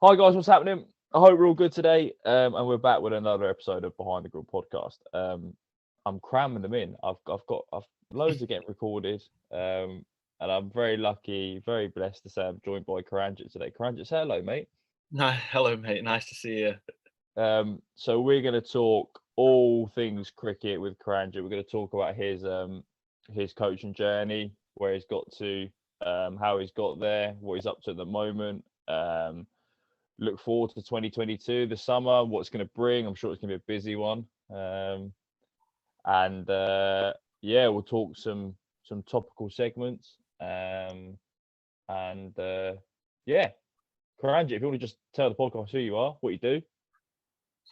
Hi guys, what's happening? I hope we're all good today, and we're back with another episode of Behind the Grill podcast. I'm cramming them in. I've loads to get recorded, and I'm very lucky, very blessed to say I'm joined by Karanjit today. Karanjit, say hello, mate. Hello, mate. Nice to see you. So we're going to talk all things cricket with Karanjit. We're going to talk about his coaching journey, where he's got to, how he's got there, what he's up to at the moment. Look forward to 2022, the summer, what it's going to bring. I'm sure it's going to be a busy one. Yeah, we'll talk some topical segments. Yeah, Karanjit, if you want to just tell the podcast who you are, what you do,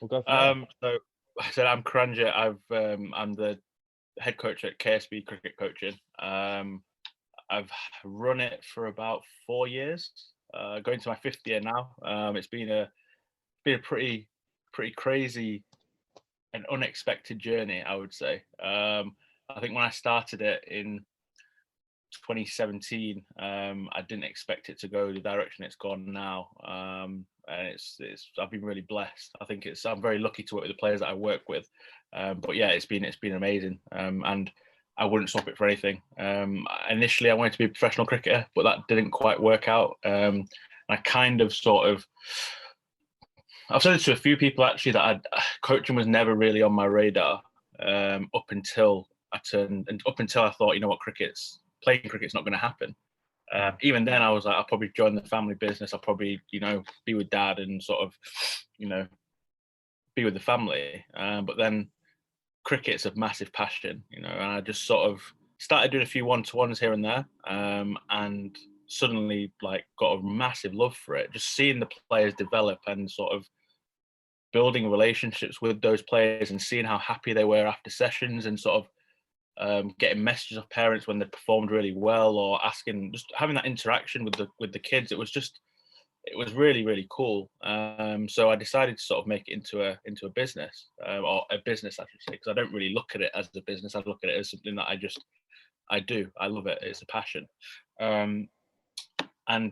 we'll go from there. So I said I'm Karanjit. I'm the head coach at KSB Cricket Coaching. I've run it for about 4 years. Going to my 5th year now. It's been a pretty crazy and unexpected journey, I would say. I think when I started it in 2017, I didn't expect it to go the direction it's gone now. And it's I've been really blessed. I think I'm very lucky to work with the players that I work with. But yeah, it's been amazing. And I wouldn't swap it for anything. Initially, I wanted to be a professional cricketer, but that didn't quite work out. I kind of I've said it to a few people actually that coaching was never really on my radar up until I thought, you know what, playing cricket's not going to happen. Even then, I was like, I'll probably join the family business. I'll probably, be with dad and sort of, be with the family. But then cricket's a massive passion, and I just sort of started doing a few one-to-ones here and there, and suddenly got a massive love for it. Just seeing the players develop and sort of building relationships with those players and seeing how happy they were after sessions and sort of getting messages of parents when they performed really well or asking, just having that interaction with the kids. It was really, really cool. So I decided to sort of make it into a business, or a business, I should say, because I don't really look at it as a business. I look at it as something that I do. I love it. It's a passion. And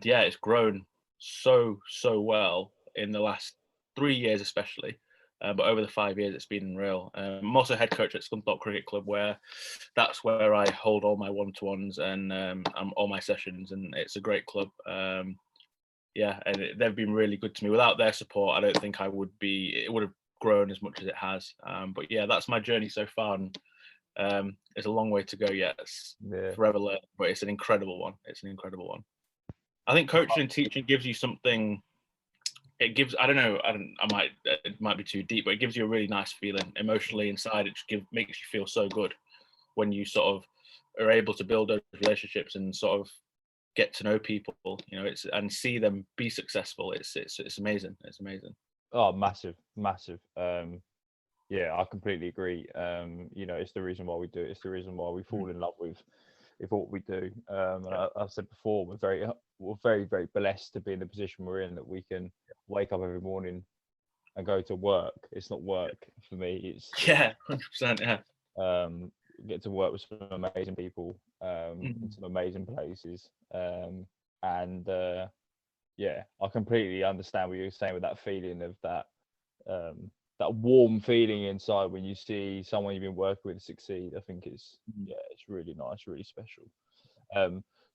yeah, it's grown so well in the last 3 years, especially. But over the 5 years, it's been unreal. I'm also head coach at Scunthorpe Cricket Club, that's where I hold all my one-to-ones and all my sessions, and it's a great club. Yeah, and they've been really good to me. Without their support, I don't think it would have grown as much as it has. But yeah, that's my journey so far, and it's a long way to go yet. It's forever learning, but it's an incredible one. I think coaching and teaching gives you something. It gives, it might be too deep, but it gives you a really nice feeling emotionally inside. It makes you feel so good when you sort of are able to build those relationships and sort of get to know people, and see them be successful. It's amazing. It's amazing. Oh, massive. Yeah, I completely agree. It's the reason why we do it. It's the reason why we fall in love with what we do. And I said before, we're very, very blessed to be in the position we're in, that we can wake up every morning and go to work. It's not work for me. It's 100%. Yeah. Get to work with some amazing people, in some amazing places. Yeah, I completely understand what you're saying with that feeling of that warm feeling inside when you see someone you've been working with succeed. I think it's really nice, really special.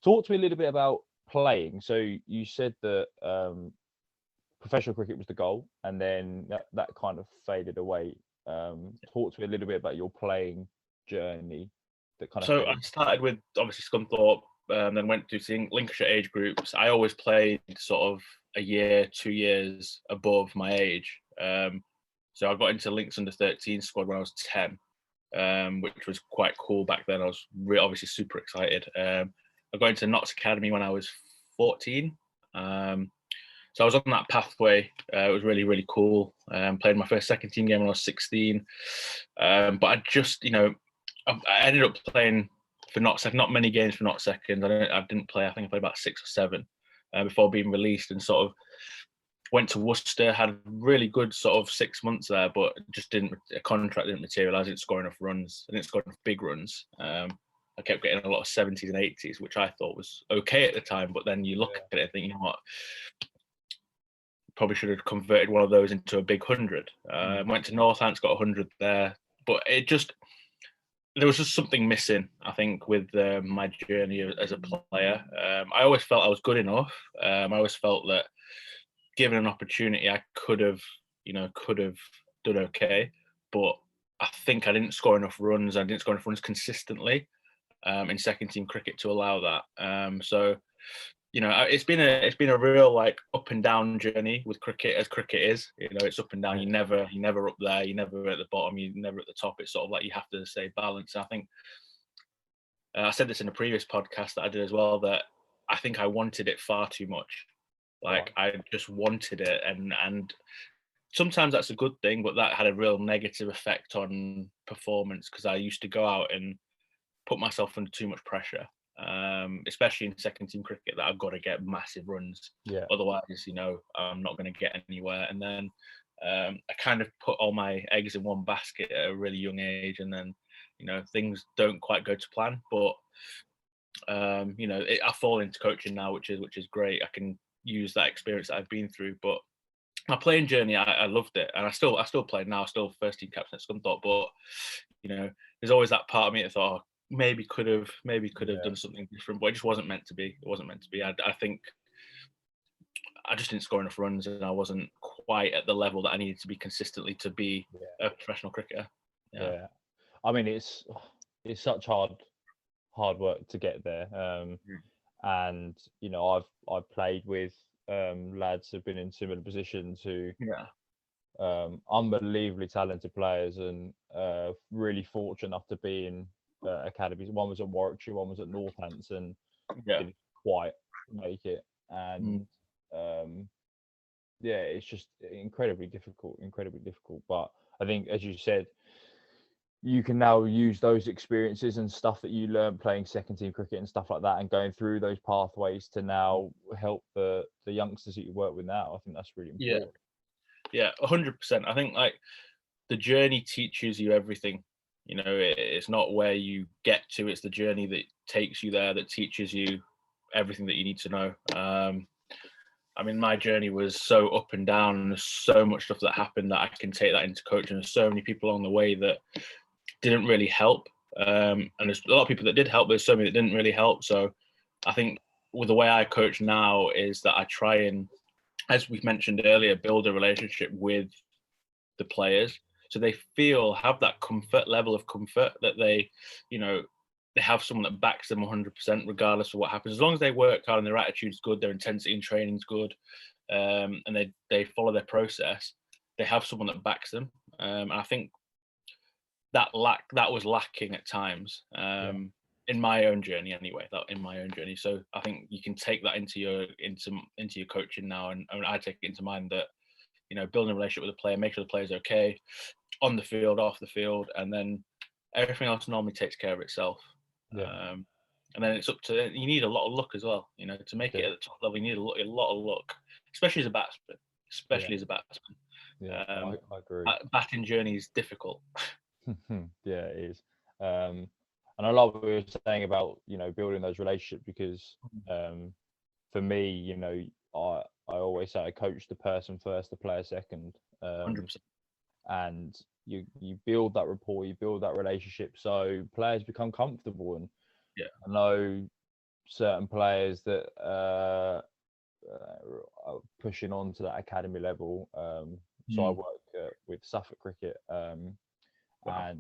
Talk to me a little bit about playing. So you said that professional cricket was the goal, and then that kind of faded away. Talk to me a little bit about your playing journey. So I started with obviously Scunthorpe, then went to Lincolnshire age groups. I always played sort of a year, 2 years above my age. So I got into Links under 13 squad when I was 10, which was quite cool back then. I was obviously super excited. I got into Notts Academy when I was 14. So I was on that pathway. It was really, really cool. Played my first second team game when I was 16. But I just, I ended up playing for Notts Second, not many games for Notts Second. I didn't play, I think I played about 6 or 7 before being released, and sort of went to Worcester, had a really good sort of 6 months there, but just a contract didn't materialise. I didn't score enough runs. I didn't score enough big runs. I kept getting a lot of 70s and 80s, which I thought was okay at the time, but then you look at it and think, you know what, probably should have converted one of those into a big 100. Went to Northants, got 100 there, but there was just something missing, I think, with my journey as a player. I always felt I was good enough. I always felt that given an opportunity, I could have done okay, but I think I didn't score enough runs. I didn't score enough runs consistently in second team cricket to allow that. So, it's been a real like up and down journey with cricket, as cricket is. It's up and down. You're never up there. You're never at the bottom. You're never at the top. It's sort of like you have to stay balanced. I think I said this in a previous podcast that I did as well, that I think I wanted it far too much. Like I just wanted it, and sometimes that's a good thing, but that had a real negative effect on performance because I used to go out and put myself under too much pressure, especially in second team cricket, that I've got to get massive runs. Yeah. Otherwise, I'm not going to get anywhere. And then I kind of put all my eggs in one basket at a really young age, and then things don't quite go to plan. But I fall into coaching now, which is great. I can use that experience that I've been through, but my playing journey, I loved it, and I still play now. Still first team captain at Scunthorpe, but there's always that part of me that thought, maybe could have done something different, but it just wasn't meant to be. It wasn't meant to be. I think I just didn't score enough runs, and I wasn't quite at the level that I needed to be consistently to be a professional cricketer. Yeah. I mean, it's such hard work to get there. And I've played with lads who've been in similar positions who unbelievably talented players, and really fortunate enough to be in academies. One was at Warwickshire, one was at Northants, and didn't quite make it. And it's just incredibly difficult. But I think, as you said, you can now use those experiences and stuff that you learn playing second team cricket and stuff like that, and going through those pathways to now help the youngsters that you work with now. I think that's really important. Yeah, 100%. I think like the journey teaches you everything. It's not where you get to, it's the journey that takes you there that teaches you everything that you need to know. I mean, my journey was so up and down, and there's so much stuff that happened that I can take that into coaching. There's so many people along the way that didn't really help, and there's a lot of people that did help, but there's so many that didn't really help. So I think with the way I coach now is that I try and, as we've mentioned earlier, build a relationship with the players, so they have that level of comfort that they have someone that backs them 100% regardless of what happens. As long as they work hard and their attitude's good, their intensity in training's good, and they follow their process, they have someone that backs them. And I think that was lacking at times in my own journey anyway. So I think you can take that into your coaching now, and I take it into mine that building a relationship with the player, make sure the player's okay on the field, off the field, and then everything else normally takes care of itself. And then it's up to, you need a lot of luck as well, to make it at the top level. You need a lot of luck, especially as a batsman. I agree. Batting journey is difficult. Yeah, it is. And I love what you were saying about building those relationships, because for me, I always say I coach the person first, the player second. 100%. And you build that rapport, you build that relationship, so players become comfortable. And I know certain players that are pushing on to that academy level. So I work with Suffolk Cricket, and I've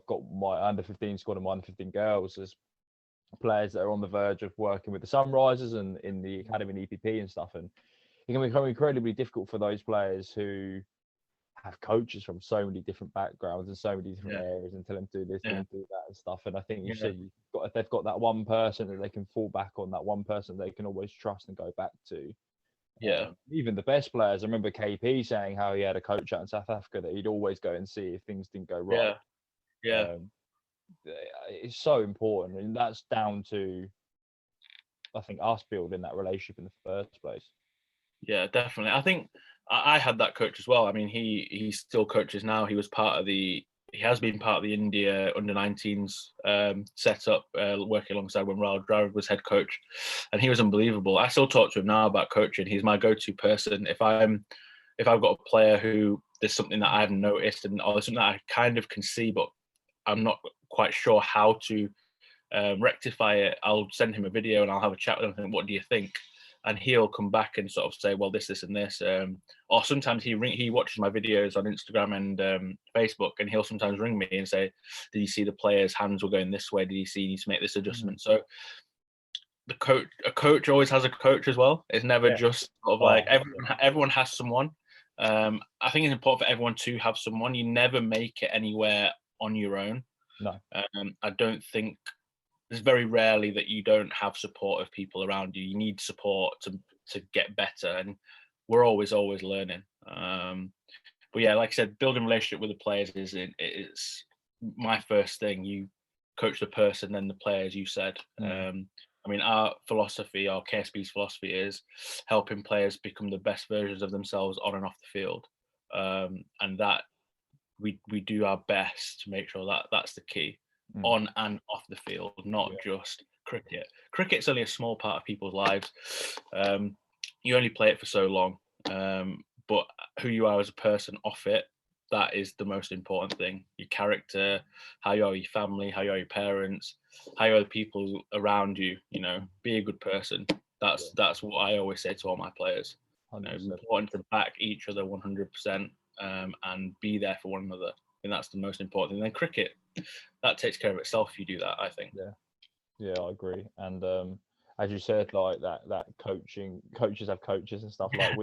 got my under 15 squad and my under 15 girls. There's players that are on the verge of working with the Sunrisers and in the academy and EPP and stuff, and it can become incredibly difficult for those players who have coaches from so many different backgrounds and so many different areas, and tell them to do this and do that and stuff. And I think you said if they've got that one person that they can fall back on, that one person they can always trust and go back to. Even the best players. I remember KP saying how he had a coach out in South Africa that he'd always go and see if things didn't go right. It's so important, and that's down to, I think, us building that relationship in the first place. Yeah, definitely. I think I had that coach as well. I mean, he still coaches now. He was part of the he has been part of the India under-19s setup, working alongside when Rahul Dravid was head coach, and he was unbelievable. I still talk to him now about coaching. He's my go-to person. If I've got a player who there's something that I've noticed or there's something that I kind of can see, but I'm not quite sure how to rectify it, I'll send him a video and I'll have a chat with him and think, what do you think? And he'll come back and sort of say, well, this and this. Or sometimes he watches my videos on Instagram and Facebook, and he'll sometimes ring me and say, did you see the players' hands were going this way? Did you see you need to make this adjustment? So a coach always has a coach as well. It's never just sort of like everyone has someone. I think it's important for everyone to have someone. You never make it anywhere on your own. No. I don't think there's very rarely that you don't have support of people around you. You need support to get better, and we're always learning. But yeah, like I said, building relationship with the players is my first thing. You coach the person, then the players. You said. I mean, our philosophy, our KSB's philosophy, is helping players become the best versions of themselves on and off the field, and that we do our best to make sure that that's the key. On and off the field, not just cricket. Cricket's only a small part of people's lives. You only play it for so long, but who you are as a person off it, that is the most important thing. Your character, how you are with your family, how you are with your parents, how you are with people around you. You know, be a good person. That's what I always say to all my players. You know, it's important to back each other 100% and be there for one another. And that's the most important thing. Then cricket, that takes care of itself if you do that, I think. Yeah, I agree. And as you said, like that coaches have coaches and stuff. Like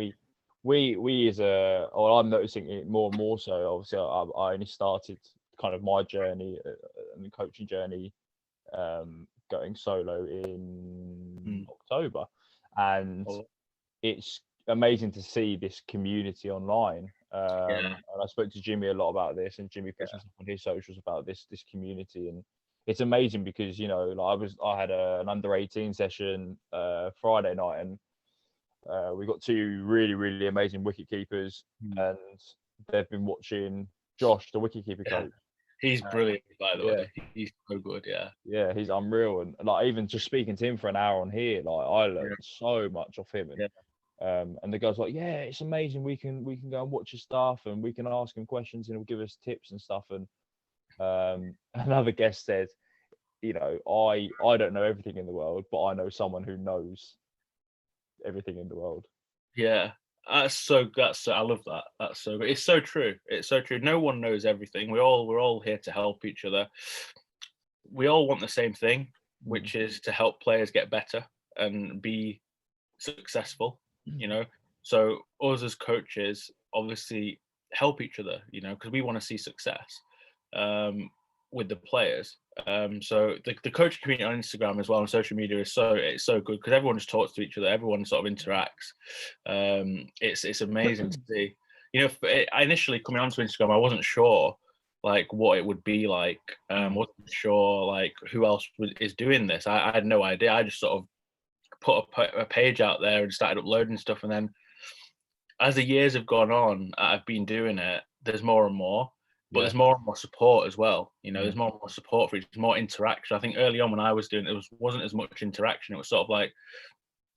we as I'm noticing it more and more so. Obviously, I only started kind of my journey and coaching journey going solo in October, and it's amazing to see this community online. And I spoke to Jimmy a lot about this, and Jimmy put some stuff on his socials about this community, and it's amazing because, you know, like I had an under-18 session Friday night, and we got two really amazing wicket keepers, and they've been watching Josh, the wicket keeper coach. He's brilliant, by the way. He's so good. Yeah, he's unreal, and like even just speaking to him for an hour on here, like I learned so much off him. And and the guy's like, yeah, it's amazing. We can go and watch his stuff, and we can ask him questions, and he'll give us tips and stuff. And another guest said, you know, I don't know everything in the world, but I know someone who knows everything in the world. Yeah, I love that. That's so good. It's so true. It's so true. No one knows everything. We're all here to help each other. We all want the same thing, which is to help players get better and be successful. You know, so us as coaches obviously help each other, you know, because we want to see success with the players. So the coaching community on Instagram as well, on social media, it's so good because everyone just talks to each other. Everyone sort of interacts. It's amazing to see. You know, I initially coming onto Instagram, I wasn't sure like what it would be like. Wasn't sure like who else is doing this. I had no idea. I just sort of put a page out there and started uploading stuff, and then as the years have gone on, I've been doing it. There's more and more, but there's more and more support as well. You know, there's more and more support for it. There's more interaction. I think early on when I was doing it, wasn't as much interaction. It was sort of like,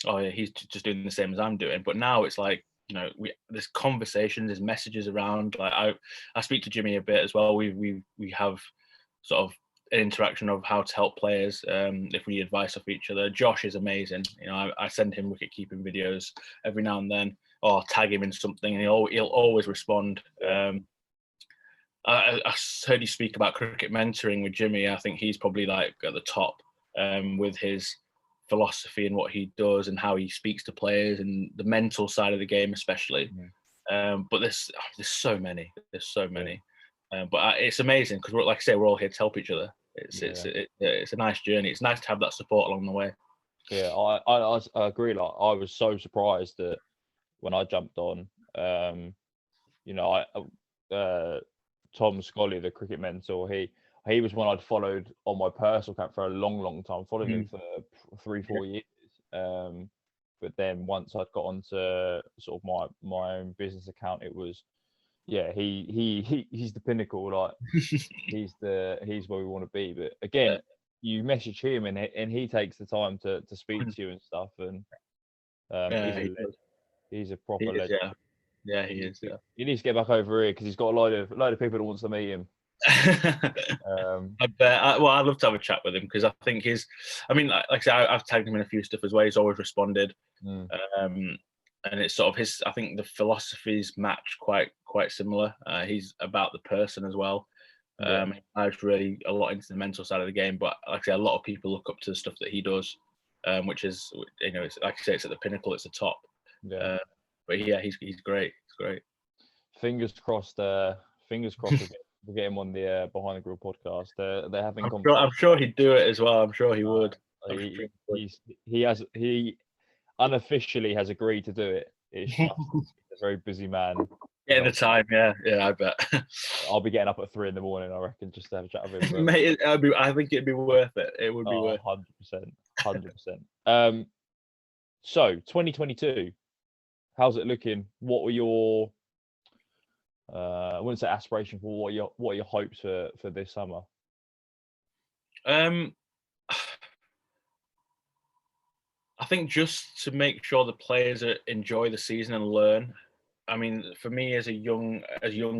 oh yeah, he's just doing the same as I'm doing. But now it's like, you know, there's conversations, there's messages around. Like I speak to Jimmy a bit as well. We have sort of an interaction of how to help players if we need advice off each other. Josh is amazing. You know, I send him wicket keeping videos every now and then, or tag him in something, and he'll always respond. I heard you speak about cricket mentoring with Jimmy. I think he's probably like at the top with his philosophy and what he does and how he speaks to players and the mental side of the game, especially. But there's so many. But it's amazing because, like I say, we're all here to help each other. It's a nice journey. It's nice to have that support along the way. Yeah, I agree. Like I was so surprised that when I jumped on, you know, Tom Scully, the cricket mentor, he was one I'd followed on my personal account for a long time. Followed him for 3-4 years. But then once I'd got onto sort of my own business account, it was yeah, he's the pinnacle. Like he's where we want to be. But again, you message him and he takes the time to speak to you and stuff. And he's a he legend. does. He's a He proper is, legend. yeah, he is. Yeah. He needs to get back over here because he's got a load of people that wants to meet him. I bet. I'd love to have a chat with him because I think I mean, like I said, I've tagged him in a few stuff as well. He's always responded, and it's sort of his. I think the philosophies match quite similar. He's about the person as well. He dives really a lot into the mental side of the game, but like I say, a lot of people look up to the stuff that he does, which is, it's, like I say, it's at the pinnacle, it's the top. Yeah. But yeah, he's great. He's great. Fingers crossed. We'll get him on the Behind the Grill podcast. They're having. I'm sure he'd do it as well. I'm sure he would. He unofficially has agreed to do it. It's just a very busy man. Getting the time, yeah, I bet. I'll be getting up at 3 a.m, I reckon, just to have a chat with him. Mate, I think it'd be worth it. It would be worth it. 100%. So 2022, how's it looking? What were your I wouldn't say aspiration for what are your hopes for this summer? I think just to make sure the players enjoy the season and learn. I mean, for me as young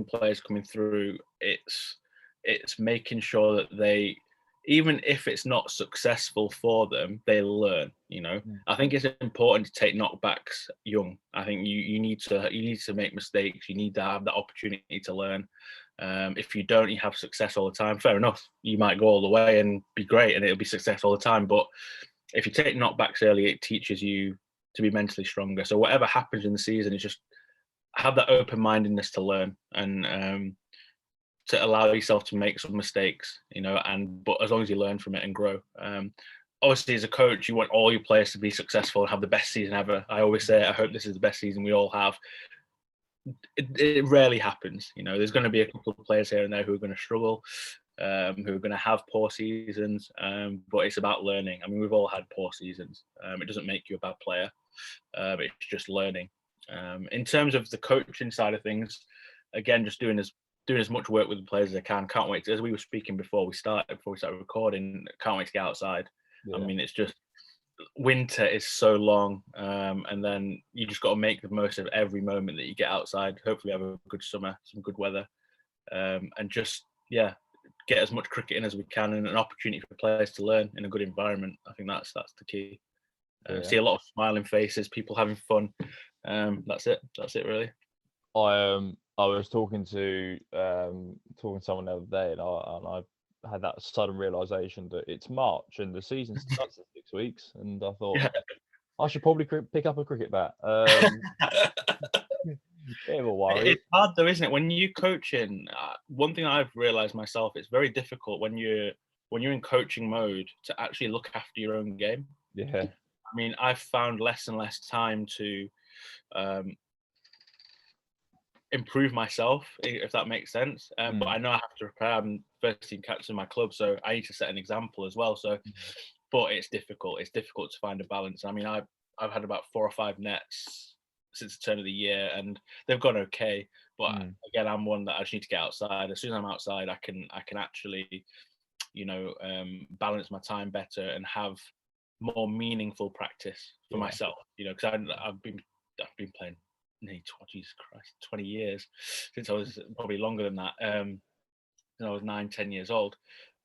players coming through, it's making sure that they, even if it's not successful for them, they learn. I think it's important to take knockbacks young. I think you need to make mistakes. You need to have that opportunity to learn. If you don't, you have success all the time. Fair enough. You might go all the way and be great, and it'll be success all the time. But if you take knockbacks early, it teaches you to be mentally stronger. So whatever happens in the season is just have that open-mindedness to learn and to allow yourself to make some mistakes, but as long as you learn from it and grow. Obviously, as a coach, you want all your players to be successful and have the best season ever. I always say, I hope this is the best season we all have. It rarely happens. There's going to be a couple of players here and there who are going to struggle, who are going to have poor seasons, but it's about learning. I mean, we've all had poor seasons. It doesn't make you a bad player. It's just learning. In terms of the coaching side of things, again, just doing as much work with the players as I can. Can't wait. As we were speaking before we started recording, can't wait to get outside. Yeah. I mean, it's just winter is so long, and then you just got to make the most of every moment that you get outside. Hopefully, have a good summer, some good weather, and just get as much cricket in as we can, and an opportunity for players to learn in a good environment. I think that's the key. See a lot of smiling faces, people having fun. That's it really. I was talking to someone the other day, and I had that sudden realization that it's March and the season starts in 6 weeks, and I thought I should probably pick up a cricket bat. Bit of a worry. It's hard though, isn't it? When you coaching, one thing I've realized myself, it's very difficult when you're in coaching mode to actually look after your own game. Yeah. I mean, I've found less and less time to improve myself, if that makes sense. But I know I have to prepare. I'm first team captain in my club, so I need to set an example as well. So, but it's difficult. It's difficult to find a balance. I mean, I've had about 4 or 5 nets since the turn of the year, and they've gone okay. But again, I'm one that I just need to get outside. As soon as I'm outside, I can actually, balance my time better and have more meaningful practice for myself. Because I've been playing 20 years since I was probably longer than that. I was 9-10 years old.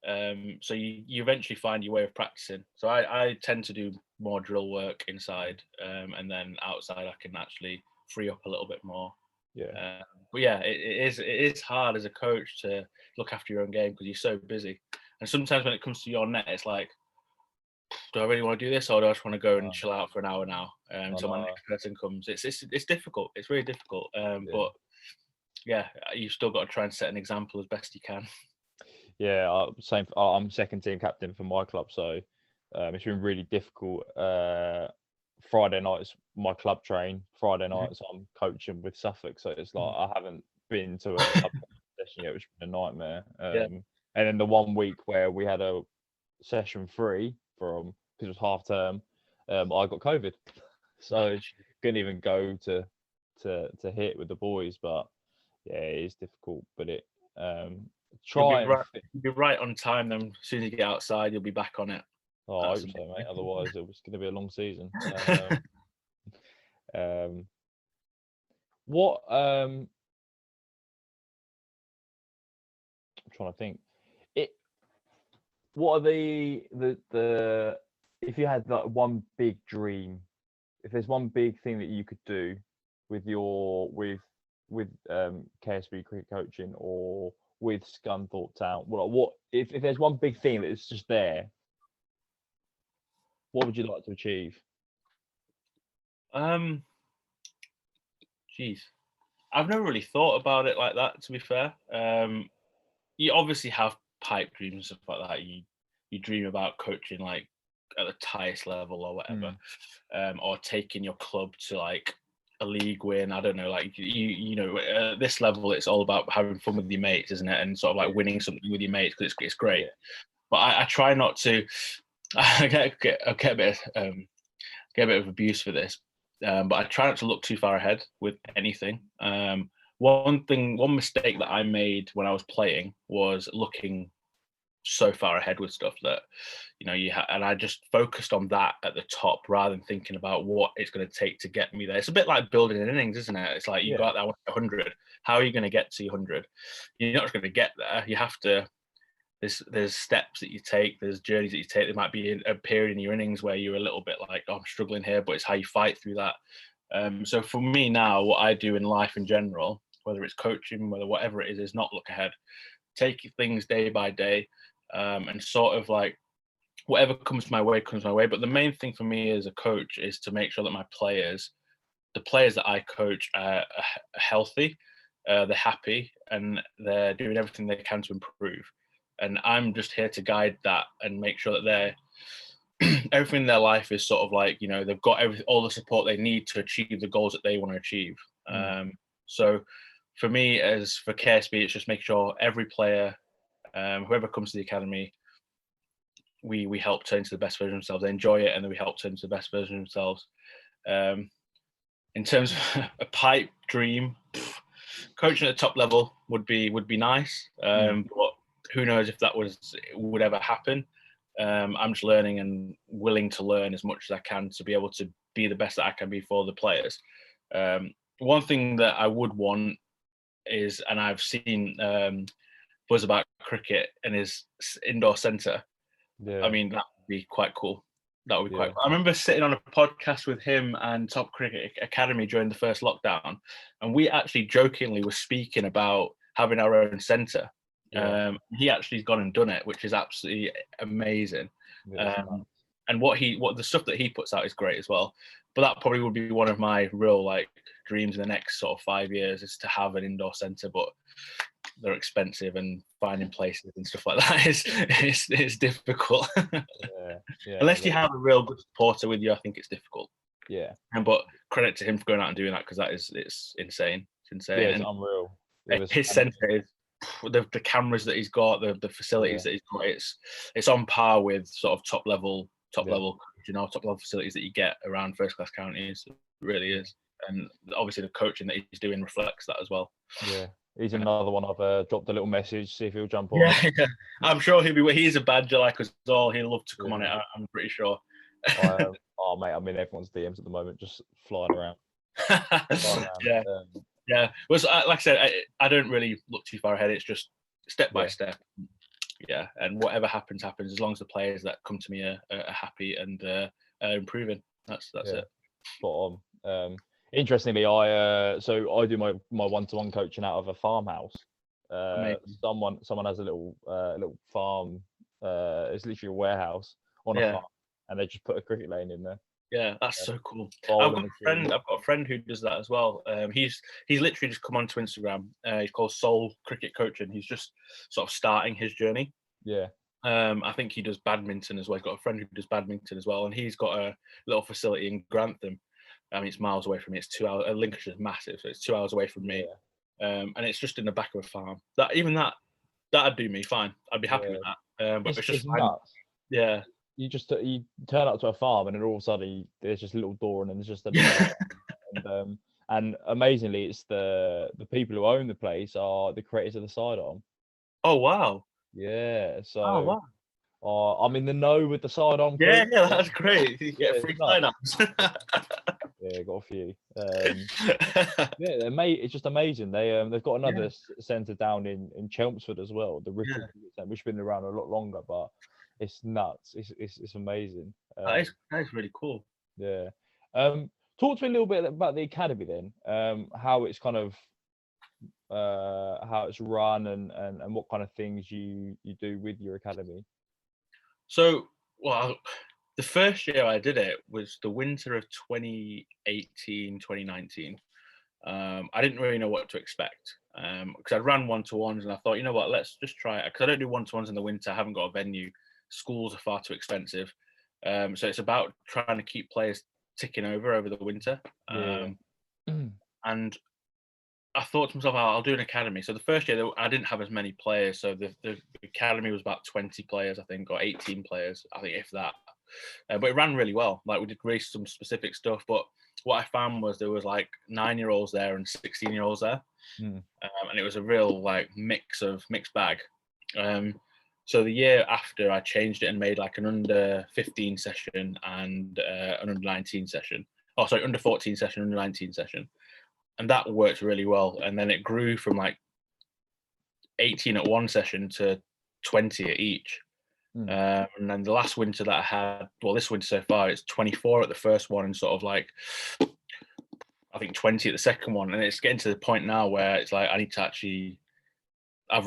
So you eventually find your way of practicing. So I tend to do more drill work inside, and then outside I can actually free up a little bit more. But yeah, it is hard as a coach to look after your own game because you're so busy. And sometimes when it comes to your net, it's like, do I really want to do this, or do I just want to go and chill out for an hour now until my next person comes? It's difficult. It's really difficult. But yeah, you've still got to try and set an example as best you can. Yeah, same. I'm second team captain for my club, so it's been really difficult. Friday nights my club train. Friday nights I'm coaching with Suffolk, so it's like I haven't been to a club session yet, which has been a nightmare. And then the 1 week where we had a session free because it was half term, I got COVID, so couldn't even go to hit with the boys. But yeah, it is difficult, but it You'll be right on time. Then as soon as you get outside, you'll be back on it. Oh, I hope so, mate. Otherwise, it was going to be a long season. What I'm trying to think. What are the if you had like one big dream, if there's one big thing that you could do with KSB Cricket Coaching or with Scunthorpe Town, what if there's one big thing that is just there, what would you like to achieve? Geez, I've never really thought about it like that, to be fair. You obviously have pipe dreams and stuff like that. You dream about coaching like at the highest level or whatever, or taking your club to like a league win. I don't know, like you know, at this level, it's all about having fun with your mates, isn't it? And sort of like winning something with your mates because it's great. Yeah. But I try not to. I get a bit of abuse for this, but I try not to look too far ahead with anything. One mistake that I made when I was playing was looking so far ahead with stuff that, you know, and I just focused on that at the top rather than thinking about what it's going to take to get me there. It's a bit like building an innings, isn't it? It's like you got that 100. How are you going to get to 100? You're not just going to get there. You have to. There's steps that you take. There's journeys that you take. There might be a period in your innings where you're a little bit like, oh, I'm struggling here, but it's how you fight through that. So for me now, what I do in life in general, whether it's coaching, whatever it is not look ahead. Take things day by day, and sort of like whatever comes my way comes my way. But the main thing for me as a coach is to make sure that my players, the players that I coach, are healthy, they're happy, and they're doing everything they can to improve. And I'm just here to guide that and make sure that they're everything in their life is sort of like, you know, they've got all the support they need to achieve the goals that they want to achieve. So for me, as for KSB, it's just make sure every player, whoever comes to the academy, we help turn to the best version of themselves. They enjoy it, and then we help turn to the best version of themselves. In terms of a pipe dream, coaching at the top level would be nice, but who knows if that would ever happen. I'm just learning and willing to learn as much as I can to be able to be the best that I can be for the players. One thing that I would want is, and I've seen buzz about cricket and his indoor centre. I mean, that would be quite cool. That would be quite cool. I remember sitting on a podcast with him and Top Cricket Academy during the first lockdown, and we actually jokingly were speaking about having our own centre. He actually has gone and done it, which is absolutely amazing. And what the stuff that he puts out is great as well. But that probably would be one of my real like dreams in the next sort of 5 years, is to have an indoor centre. But they're expensive, and finding places and stuff like that is difficult. Unless you have a real good supporter with you, I think it's difficult. But credit to him for going out and doing that, because it's insane. It's insane. Yeah, it's unreal. His centre is the cameras that he's got, the facilities that he's got. It's on par with sort of top level, you know, top level facilities that you get around first class counties. It really is, and obviously the coaching that he's doing reflects that as well. Yeah. He's another one I've dropped a little message, see if he'll jump on. Yeah. I'm sure he's a badger like us all. He'll love to come on it, I'm pretty sure. Oh, mate, I'm in everyone's DMs at the moment, just flying around. Yeah. Well, like I said, I don't really look too far ahead. It's just step by step. Yeah, and whatever happens, as long as the players that come to me are happy and improving. That's it. Spot on. Interestingly, I do my one-to-one coaching out of a farmhouse. Someone has a little farm. It's literally a warehouse on a farm, and they just put a cricket lane in there. Yeah, that's so cool. I've got a friend who does that as well. He's literally just come onto Instagram. He's called Soul Cricket Coaching. He's just sort of starting his journey. Yeah. I think he does badminton as well. He's got a friend who does badminton as well, and he's got a little facility in Grantham. I mean, it's miles away from me. It's 2 hours. Lincolnshire is massive, so it's 2 hours away from me. And it's just in the back of a farm. That'd do me fine. I'd be happy with that. But it's just nuts. Yeah. You turn up to a farm, and then all of a sudden there's just a little door, and then there's just a and and amazingly, it's the people who own the place are the creators of the sidearm. Oh wow. Yeah, Oh so wow. I'm in the know with the sidearm Yeah, crew. yeah, that's great. You Yeah, get it's free nuts. sidearms. Yeah, got a few. Yeah, it's just amazing. They've got another centre down in Chelmsford as well, the Ripple Yeah. Cricket Centre, which has been around a lot longer, but it's nuts. It's amazing. That is really cool. Yeah. Talk to me a little bit about the academy then. How it's kind of how it's run and what kind of things you do with your academy. So, well, the first year I did it was the winter of 2018, 2019. I didn't really know what to expect because I ran one-to-ones and I thought, you know what, let's just try it. Because I don't do one-to-ones in the winter. I haven't got a venue. Schools are far too expensive. So it's about trying to keep players ticking over the winter. Yeah. And I thought to myself, I'll do an academy. So the first year I didn't have as many players. So the academy was about 20 players, I think, or 18 players, I think, if that. But it ran really well. Like we did really some specific stuff. But what I found was there was like 9-year-olds there and 16-year-olds there. And it was a real like mixed bag. So the year after I changed it and made like an under 15 session and an under 19 session. Oh, sorry, under 14 session, under 19 session. And that worked really well. And then it grew from like 18 at one session to 20 at each. And then the last winter that I had, well, this winter so far, it's 24 at the first one and sort of like, I think 20 at the second one. And it's getting to the point now where it's like, I need to actually, I've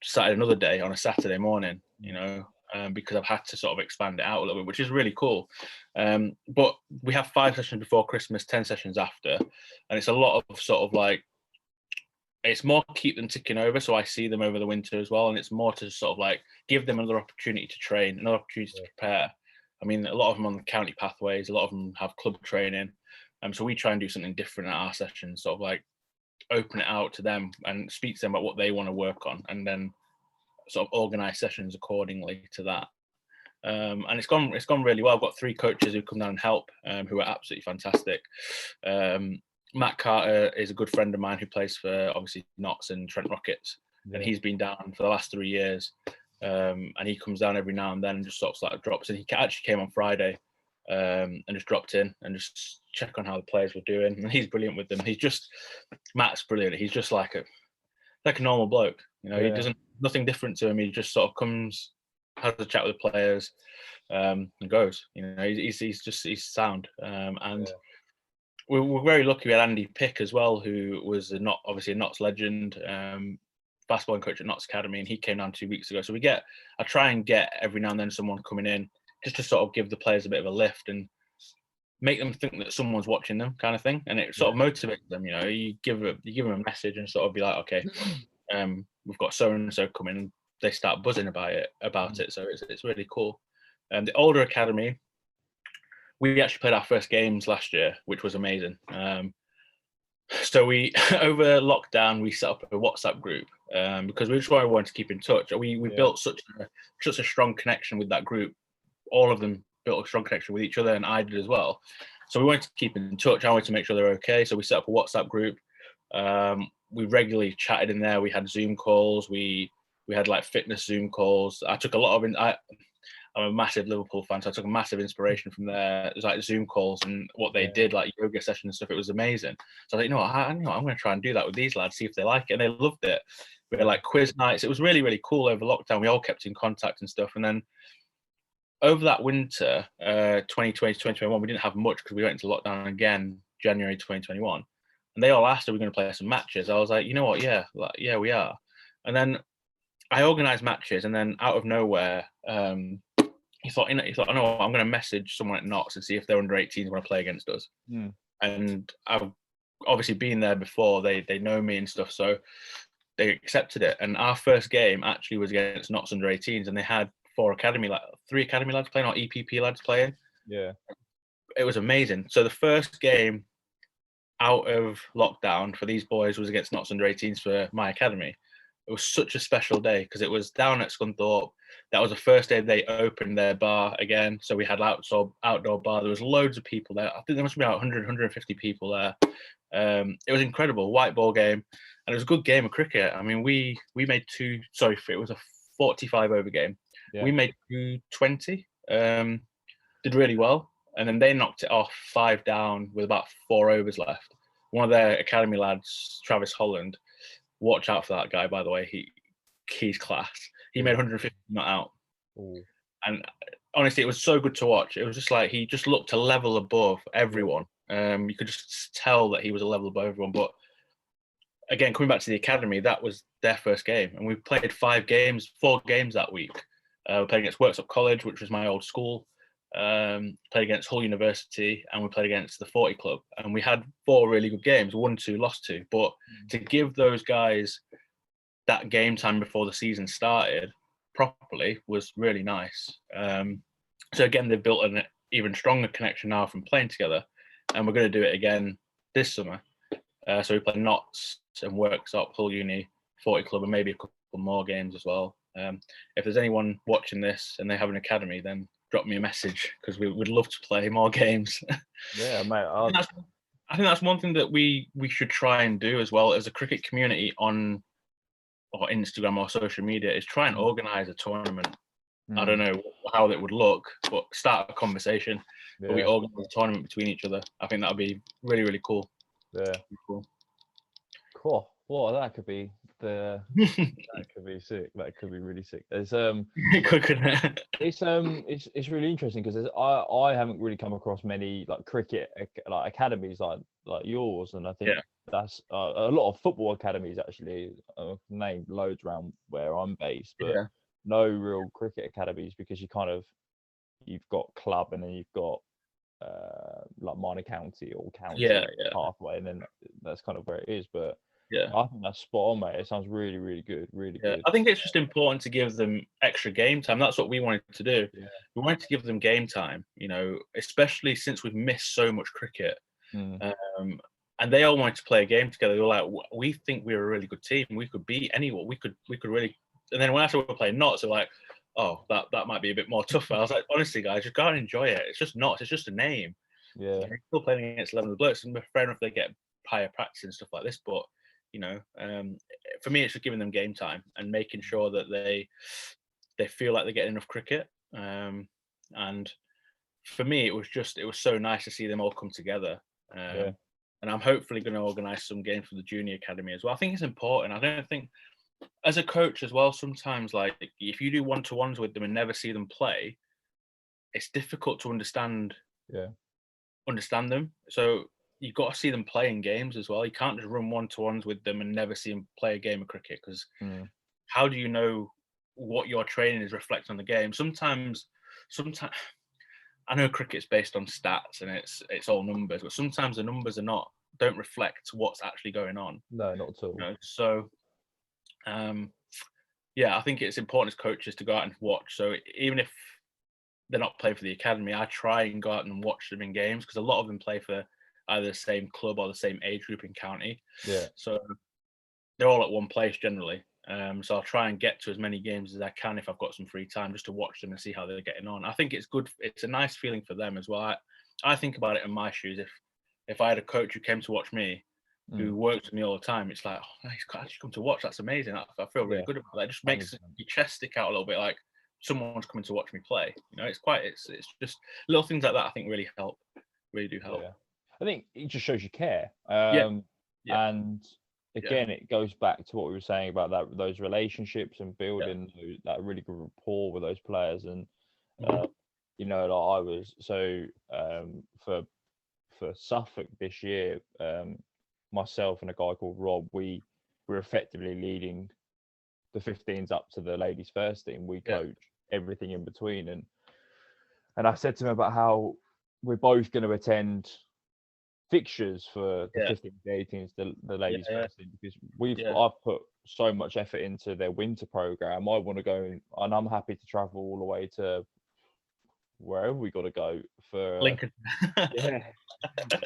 started another day on a Saturday morning, you know, because I've had to sort of expand it out a little bit, which is really cool. But we have 5 sessions before Christmas, 10 sessions after. And it's a lot of sort of like, it's more keep them ticking over. So I see them over the winter as well. And it's more to sort of like give them another opportunity to train, another opportunity to prepare. I mean, a lot of them on the county pathways, a lot of them have club training. So we try and do something different at our sessions, sort of like open it out to them and speak to them about what they want to work on and then sort of organize sessions accordingly to that. And it's gone really well. I've got 3 coaches who come down and help, who are absolutely fantastic. Matt Carter is a good friend of mine who plays for obviously Notts and Trent Rockets, and he's been down for the last 3 years. And he comes down every now and then and just sort of like drops in. He actually came on Friday and just dropped in and just check on how the players were doing. And he's brilliant with them. Matt's brilliant. He's just like a normal bloke. You know, he doesn't, nothing different to him. He just sort of comes, has a chat with the players, and goes. You know, he's sound. And we're very lucky. We had Andy Pick as well, who was obviously a Notts legend, basketball coach at Notts Academy, and he came down 2 weeks ago. So I try and get every now and then someone coming in just to sort of give the players a bit of a lift and make them think that someone's watching them, kind of thing, and it sort of motivates them. You know, you give them a message and sort of be like, okay, we've got so and so coming, and they start buzzing about it. So it's really cool. And the older academy, we actually played our first games last year, which was amazing. So we over lockdown we set up a WhatsApp group because we just wanted to keep in touch. We built such a strong connection with that group. All of them built a strong connection with each other, and I did as well. So we wanted to keep in touch. I wanted to make sure they're okay. So we set up a WhatsApp group. We regularly chatted in there. We had Zoom calls. We had like fitness Zoom calls. I took a lot of I'm a massive Liverpool fan, so I took a massive inspiration from there. It was like Zoom calls and what they did, like yoga sessions and stuff. It was amazing. So I was like, I'm going to try and do that with these lads, see if they like it. And they loved it. We had like quiz nights. It was really, really cool over lockdown. We all kept in contact and stuff. And then over that winter, 2020, 2021, we didn't have much because we went into lockdown again, January 2021. And they all asked, are we going to play some matches? I was like, you know what? Yeah, we are. And then I organised matches, and then out of nowhere, he thought, no, I'm going to message someone at Notts and see if they're under 18s want to play against us. And I've obviously been there before. They know me and stuff, so they accepted it. And our first game actually was against Notts under 18s, and they had 3 academy lads playing, or EPP lads playing. Yeah, it was amazing. So the first game out of lockdown for these boys was against Notts under 18s for my academy. It was such a special day because it was down at Scunthorpe. That was the first day they opened their bar again. So we had outdoor bar. There was loads of people there. I think there must be about 100, 150 people there. It was incredible, white ball game, and it was a good game of cricket. I mean, we made two. Sorry, it was a 45 over game. Yeah. We made 220. Did really well, and then they knocked it off 5 down with about 4 overs left. One of their academy lads, Travis Holland, watch out for that guy, by the way. He's class. He made 150 not out. Ooh. And honestly, it was so good to watch. It was just like he just looked a level above everyone. You could just tell that he was a level above everyone. But again, coming back to the academy, that was their first game, and we played 4 games that week. We played against Worksop College, which was my old school. Played against Hull University, and we played against the 40 Club, and we had 4 really good games, won 2, lost 2. But to give those guys that game time before the season started properly was really nice. So again, they've built an even stronger connection now from playing together, and we're going to do it again this summer. So we play Notts and Worksop, Hull Uni, 40 Club, and maybe a couple more games as well. If there's anyone watching this and they have an academy, then drop me a message, because we would love to play more games. Yeah, mate. I think that's one thing that we should try and do as well as a cricket community on or Instagram or social media, is try and organise a tournament. I don't know how that would look, but start a conversation. But we organise a tournament between each other. I think that would be really, really cool. Yeah. Cool. Well, that could be that could be sick. That could be really sick. There's it's really interesting, because I haven't really come across many like cricket like academies like yours, and I think that's a lot of football academies actually. Named loads around where I'm based, but no real cricket academies, because you've got club, and then you've got like minor county or county pathway, and then that's kind of where it is. But I think that's spot on, mate. It sounds really, really good. Really good. I think it's just important to give them extra game time. That's what we wanted to do. We wanted to give them game time, especially since we've missed so much cricket. And they all wanted to play a game together. They were like, we think we're a really good team. We could beat anyone. We could really. And then when I said we were playing Notts, they're like, oh, that might be a bit more tougher. I was like, honestly, guys, just go and enjoy it. It's just Notts. It's just a name. Yeah. You're still playing against 11 of the blokes, and fair enough, they get higher practice and stuff like this. But for me, it's just giving them game time and making sure that they feel like they're getting enough cricket. And for me, it was so nice to see them all come together. And I'm hopefully going to organise some games for the junior academy as well. I think it's important. I don't think, as a coach as well, sometimes like if you do one-to-ones with them and never see them play, it's difficult to understand them. So you've got to see them playing games as well. You can't just run one-to-ones with them and never see them play a game of cricket, because how do you know what your training is reflecting on the game? Sometimes I know cricket's based on stats and it's all numbers, but sometimes the numbers don't reflect what's actually going on. No, not at all. So I think it's important as coaches to go out and watch. So even if they're not playing for the academy, I try and go out and watch them in games, because a lot of them play for either the same club or the same age group in county. So they're all at one place generally. So I'll try and get to as many games as I can if I've got some free time, just to watch them and see how they're getting on. I think it's good. It's a nice feeling for them as well. I think about it in my shoes. If I had a coach who came to watch me, who works with me all the time, it's like, oh, he's actually come to watch. That's amazing. I feel really good about that. It just makes your chest stick out a little bit, like someone's coming to watch me play. It's just little things like that. I think really do help. I think it just shows you care. And again, it goes back to what we were saying about those relationships and building that really good rapport with those players. And like I was for Suffolk this year, myself and a guy called Rob, we were effectively leading the 15s up to the ladies first team. We coach everything in between, and I said to him about how we're both going to attend fixtures for the 15s, the 18s, the ladies first team, because I've put so much effort into their winter program. I want to go, and I'm happy to travel all the way to wherever we got to go for Lincoln.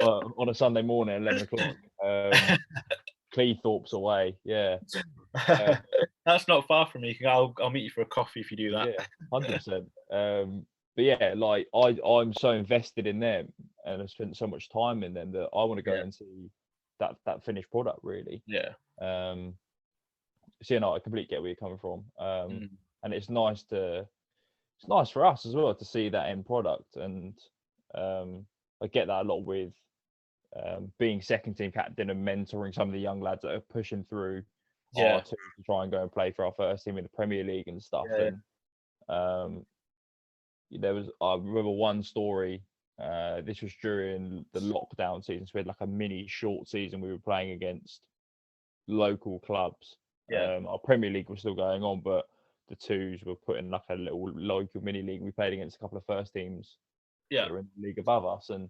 On a Sunday morning at 11 o'clock. Cleethorpes away. That's not far from me. I'll meet you for a coffee if you do that. 100%. But like I'm so invested in them, and I've spent so much time in them, that I want to go and see that finished product really. Yeah. So I completely get where you're coming from. Mm. And it's nice for us as well to see that end product. And I get that a lot with being second team captain and mentoring some of the young lads that are pushing through Yeah. to try and go and play for our first team in the Premier League and stuff. Yeah. And I remember one story. This was during the lockdown season, so we had like a mini short season. We were playing against local clubs. Yeah. Our Premier League was still going on, but the twos were put in like a little local mini league. We played against a couple of first teams that were in the league above us, and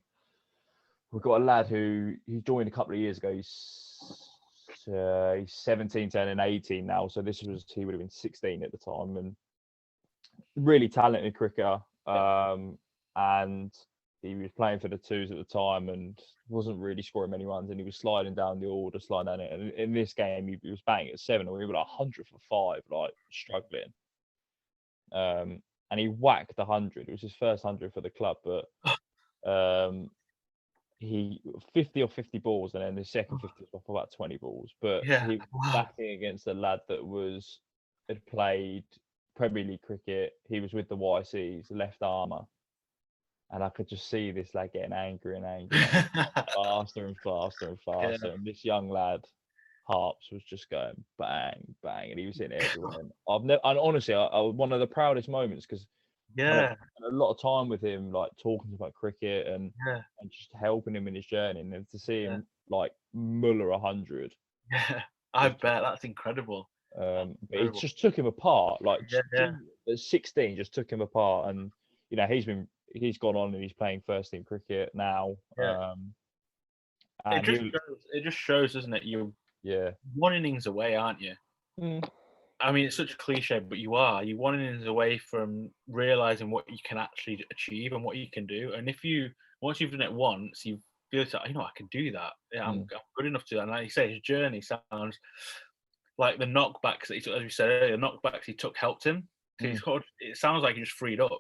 we've got a lad who joined a couple of years ago. He's 17, turning 18 now. So he would have been 16 at the time, and really talented cricketer. And he was playing for the twos at the time and wasn't really scoring many runs, and he was sliding down the order, sliding down it. And in this game, he was batting at 7, or he was like 100 for 5, like struggling. And he whacked 100. It was his first 100 for the club, but he 50 or 50 balls, and then the second 50 was off about 20 balls. But he was batting against a lad that had played Premier League cricket. He was with the YCs, left armour. And I could just see this lad getting angry and angry, faster and faster and faster. Yeah. And this young lad, Harps, was just going bang, bang, and he was hitting everywhere. And honestly, I one of the proudest moments, because I had a lot of time with him, like talking about cricket and just helping him in his journey. And then to see him like muller 100. Yeah, I bet that's incredible. But it just took him apart. Like at 16, just took him apart. And he's gone on and he's playing first team cricket now. And it just shows, doesn't it? You're one innings away, aren't you? Mm. I mean, it's such a cliche, but you're one innings away from realizing what you can actually achieve and what you can do. And once you've done it once, you feel like, I can do that. Yeah, I'm good enough to do that. And like you say, his journey sounds like the knockbacks that he took, as we said earlier, the knockbacks he took helped him. It sounds like he just freed up.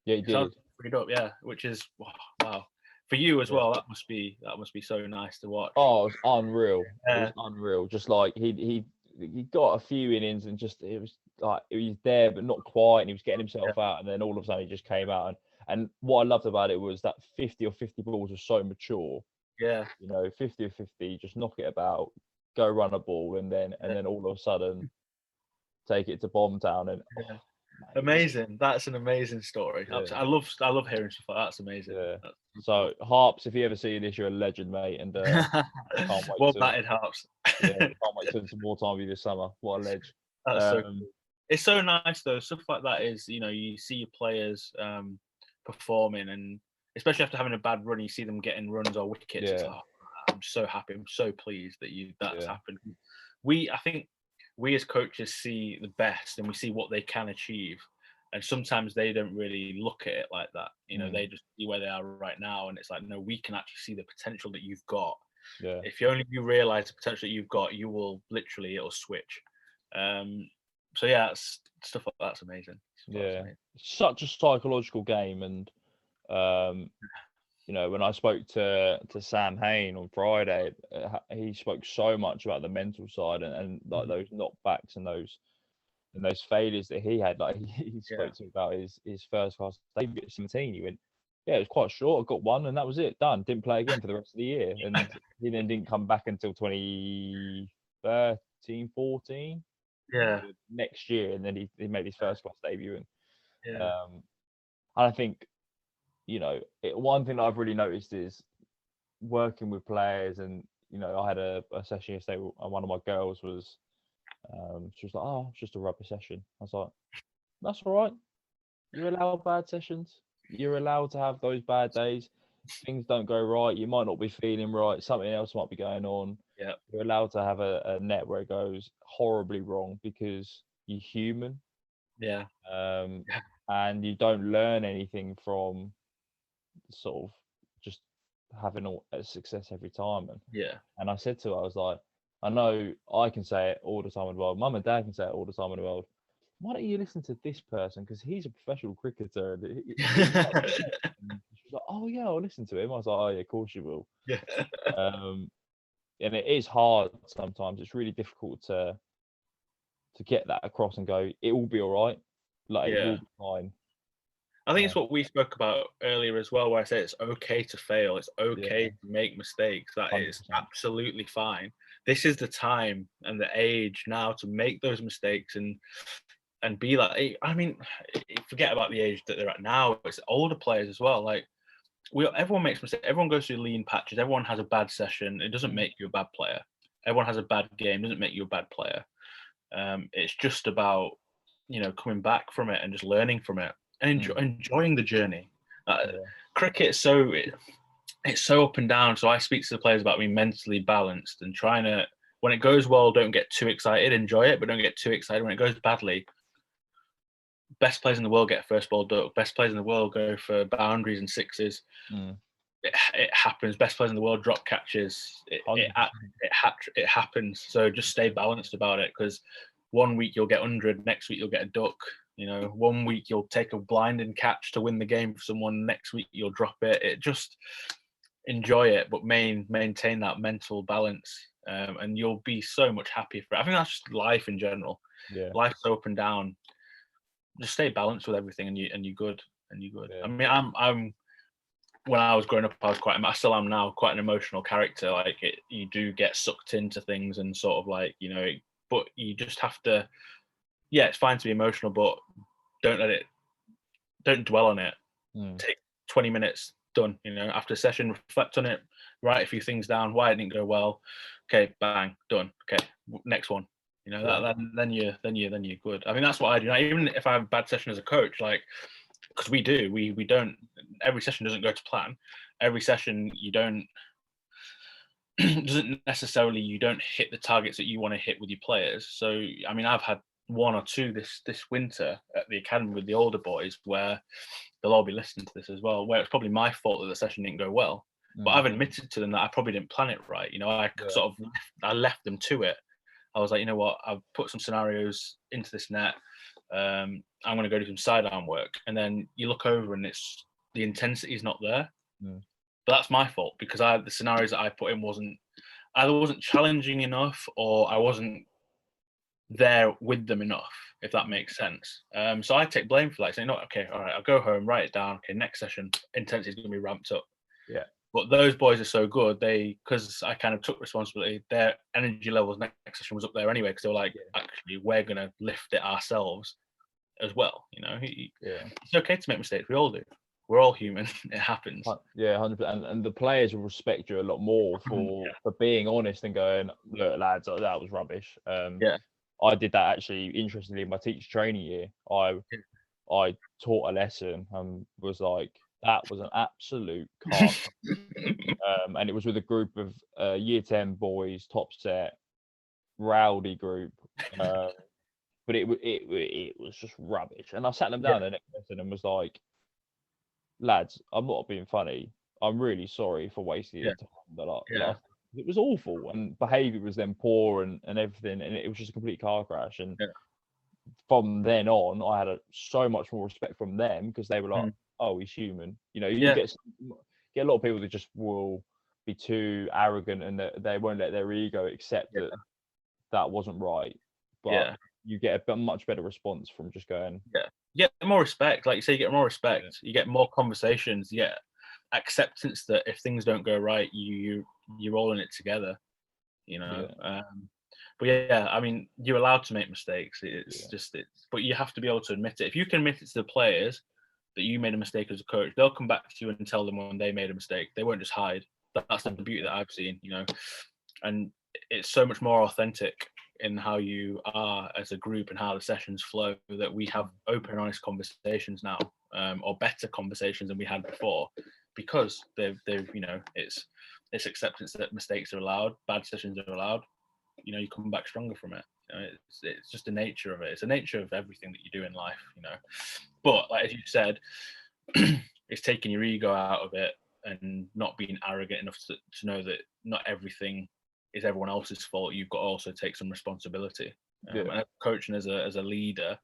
Yeah, he did. Freed up, which is wow. For you as well, that must be so nice to watch. Oh, it was unreal. It was unreal. Just like he got a few innings and just it was there but not quite, and he was getting himself out, and then all of a sudden he just came out. And what I loved about it was that 50 or 50 balls was so mature. Yeah. 50 or 50, just knock it about, go run a ball, and then all of a sudden take it to Bombtown. And amazing. That's an amazing story. I love hearing stuff like that. That's amazing. So Harps, if you ever see this, you're a legend, mate. And can't wait well batted, Harps. Can't wait to spend some more time with you this summer. What a ledge. That's so cool. It's so nice though. Stuff like that is, you see your players performing, and especially after having a bad run, you see them getting runs or wickets. It's like, I'm so happy. I'm so pleased that that's happened. I think we as coaches see the best and we see what they can achieve, and sometimes they don't really look at it like that. They just see where they are right now, and it's like, no, we can actually see the potential that you've got. If you realize the potential that you've got, you will it'll switch. So stuff like that's amazing. Such a psychological game. And when I spoke to Sam Hain on Friday, he spoke so much about the mental side and like those knockbacks and those failures that he had. Like he spoke to me about his first class debut at 17. He went, it was quite short. I got one and that was it. Done. Didn't play again for the rest of the year. And he then didn't come back until 2013, 14. Next year, and then he made his first class debut. And I think, one thing that I've really noticed is working with players. And I had a session yesterday, and one of my girls was she was like, "Oh, it's just a rugby session." I was like, "That's all right. You're allowed bad sessions. You're allowed to have those bad days. Things don't go right. You might not be feeling right. Something else might be going on. You're allowed to have a net where it goes horribly wrong, because you're human. And you don't learn anything from sort of just having a success every time." And I said to her, I was like, I know I can say it all the time in the world. Mum and Dad can say it all the time in the world. Why don't you listen to this person? Because he's a professional cricketer. And she was like, "Oh yeah, I'll listen to him." I was like, "Oh yeah, of course you will." and it is hard sometimes. It's really difficult to get that across and go, it will be all right. Like it will be fine. I think it's what we spoke about earlier as well, where I say it's okay to fail. It's okay to make mistakes. That 100%. Is absolutely fine. This is the time and the age now to make those mistakes and be like, I mean, forget about the age that they're at now. It's older players as well. Like everyone makes mistakes. Everyone goes through lean patches. Everyone has a bad session. It doesn't make you a bad player. Everyone has a bad game. It doesn't make you a bad player. It's just about, coming back from it and just learning from it and enjoying the journey. Cricket is it's so up and down. So I speak to the players about being mentally balanced and trying to, when it goes well, don't get too excited, enjoy it, but don't get too excited. When it goes badly, best players in the world get first ball duck. Best players in the world go for boundaries and sixes. It happens. Best players in the world drop catches. It happens. So just stay balanced about it, because one week you'll get 100, next week you'll get a duck. 1 week you'll take a blinding catch to win the game for someone. Next week you'll drop it. It just enjoy it, but maintain that mental balance, and you'll be so much happier for it. I think that's just life in general. Life's up and down. Just stay balanced with everything, and you're good. I mean, I'm when I was growing up, I still am now, quite an emotional character. Like you do get sucked into things and sort of like, but you just have to, it's fine to be emotional, but don't dwell on it. Take 20 minutes, done. After a session, reflect on it, write a few things down, why it didn't go well. Okay, bang, done. Okay, next one. Then you're good. I mean, that's what I do. Now, even if I have a bad session as a coach, like, because we don't, every session doesn't go to plan. Every session you don't hit the targets that you want to hit with your players. So, I mean, I've had one or two this winter at the academy with the older boys, where they'll all be listening to this as well, where it's probably my fault that the session didn't go well. But I've admitted to them that I probably didn't plan it right. I left them to it. I was like, you know what, I've put some scenarios into this net. I'm going to go do some sidearm work. And then you look over and the intensity is not there. But that's my fault, because the scenarios that I put in either wasn't challenging enough, or I wasn't there with them enough, if that makes sense. So I take blame for that, saying, no, okay, all right, I'll go home, write it down. Okay, next session, intensity is going to be ramped up. But those boys are so good, because I kind of took responsibility, their energy levels next session was up there anyway, because they were like, actually, we're going to lift it ourselves as well. It's okay to make mistakes. We all do. We're all human. It happens. 100%. And the players will respect you a lot more for being honest and going, look, lads, that was rubbish. I did that actually, interestingly, in my teacher training year. I taught a lesson and was like, that was an absolute carp. And it was with a group of year 10 boys, top set, rowdy group. But it was just rubbish. And I sat them down the next lesson and was like, lads, I'm not being funny. I'm really sorry for wasting your time. It was awful, and behaviour was then poor and everything, and it was just a complete car crash. And from then on, I had so much more respect from them, because they were like, oh, he's human. You get a lot of people that just will be too arrogant, and they won't let their ego accept that wasn't right. But you get a much better response from just going. You get more respect. Like you say, you get more respect. You get more conversations. You get acceptance that if things don't go right, you're all in it together. But I mean, you're allowed to make mistakes. But you have to be able to admit it. If you can admit it to the players that you made a mistake as a coach, they'll come back to you and tell them when they made a mistake. They won't just hide. That's the beauty that I've seen, and it's so much more authentic in how you are as a group and how the sessions flow, that we have open and honest conversations now, or better conversations than we had before, because they've it's acceptance that mistakes are allowed, bad sessions are allowed. You come back stronger from it. It's just the nature of it. It's the nature of everything that you do in life. But like as you said, it's taking your ego out of it and not being arrogant enough to know that not everything is everyone else's fault. You've got to also take some responsibility. And as a coach and as a leader,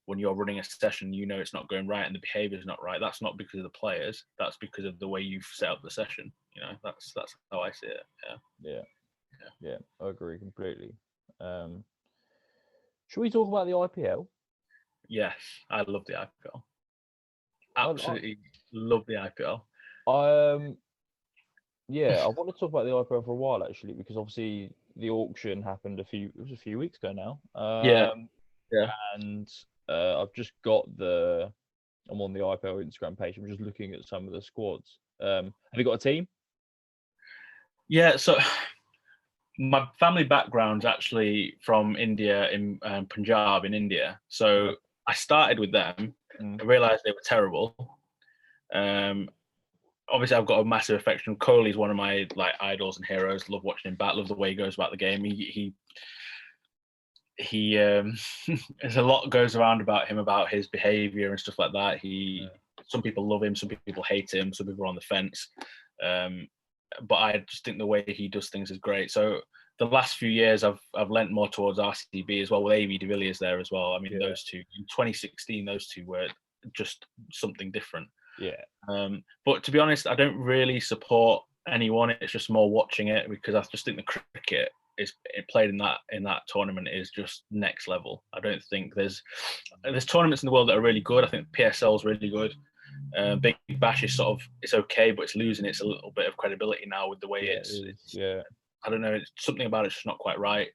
when you're running a session, it's not going right and the behaviour is not right. That's not because of the players. That's because of the way you've set up the session. That's how I see it. Yeah, I agree completely. Should we talk about the IPL? Yes, I love the IPL. I, Absolutely love the IPL. yeah, I want to talk about the IPL for a while actually, because obviously the auction happened it was a few weeks ago now. Yeah, yeah. And I've just I'm on the IPL Instagram page. I'm just looking at some of the squads. Have you got a team? Yeah, so my family background's actually from India, in Punjab in India. So I started with them. I realised they were terrible. Obviously, I've got a massive affection. Kohli's one of my idols and heroes. Love watching him bat. Love the way he goes about the game. He there's a lot goes around about him, about his behaviour and stuff like that. Some people love him, some people hate him, some people are on the fence. But I just think the way he does things is great. So the last few years, I've lent more towards RCB as well, with AB de Villiers there as well. I mean, those two in 2016, those two were just something different. Yeah. But to be honest, I don't really support anyone. It's just more watching it, because I just think the cricket is played in that tournament is just next level. I don't think there's tournaments in the world that are really good. I think PSL is really good. Big Bash is it's okay, but it's losing its a little bit of credibility now with the way it's I don't know, it's something about it's just not quite right.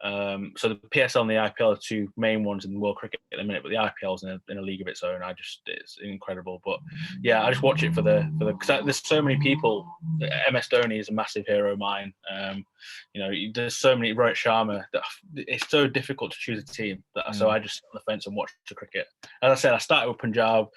So the PSL and the IPL are two main ones in world cricket at the minute, but the IPL is in a league of its own. It's incredible. But yeah, I just watch it for the because there's so many people. MS Dhoni is a massive hero of mine. There's so many. Rohit Sharma. That it's so difficult to choose a team. So I just sit on the fence and watch the cricket. As I said, I started with Punjab.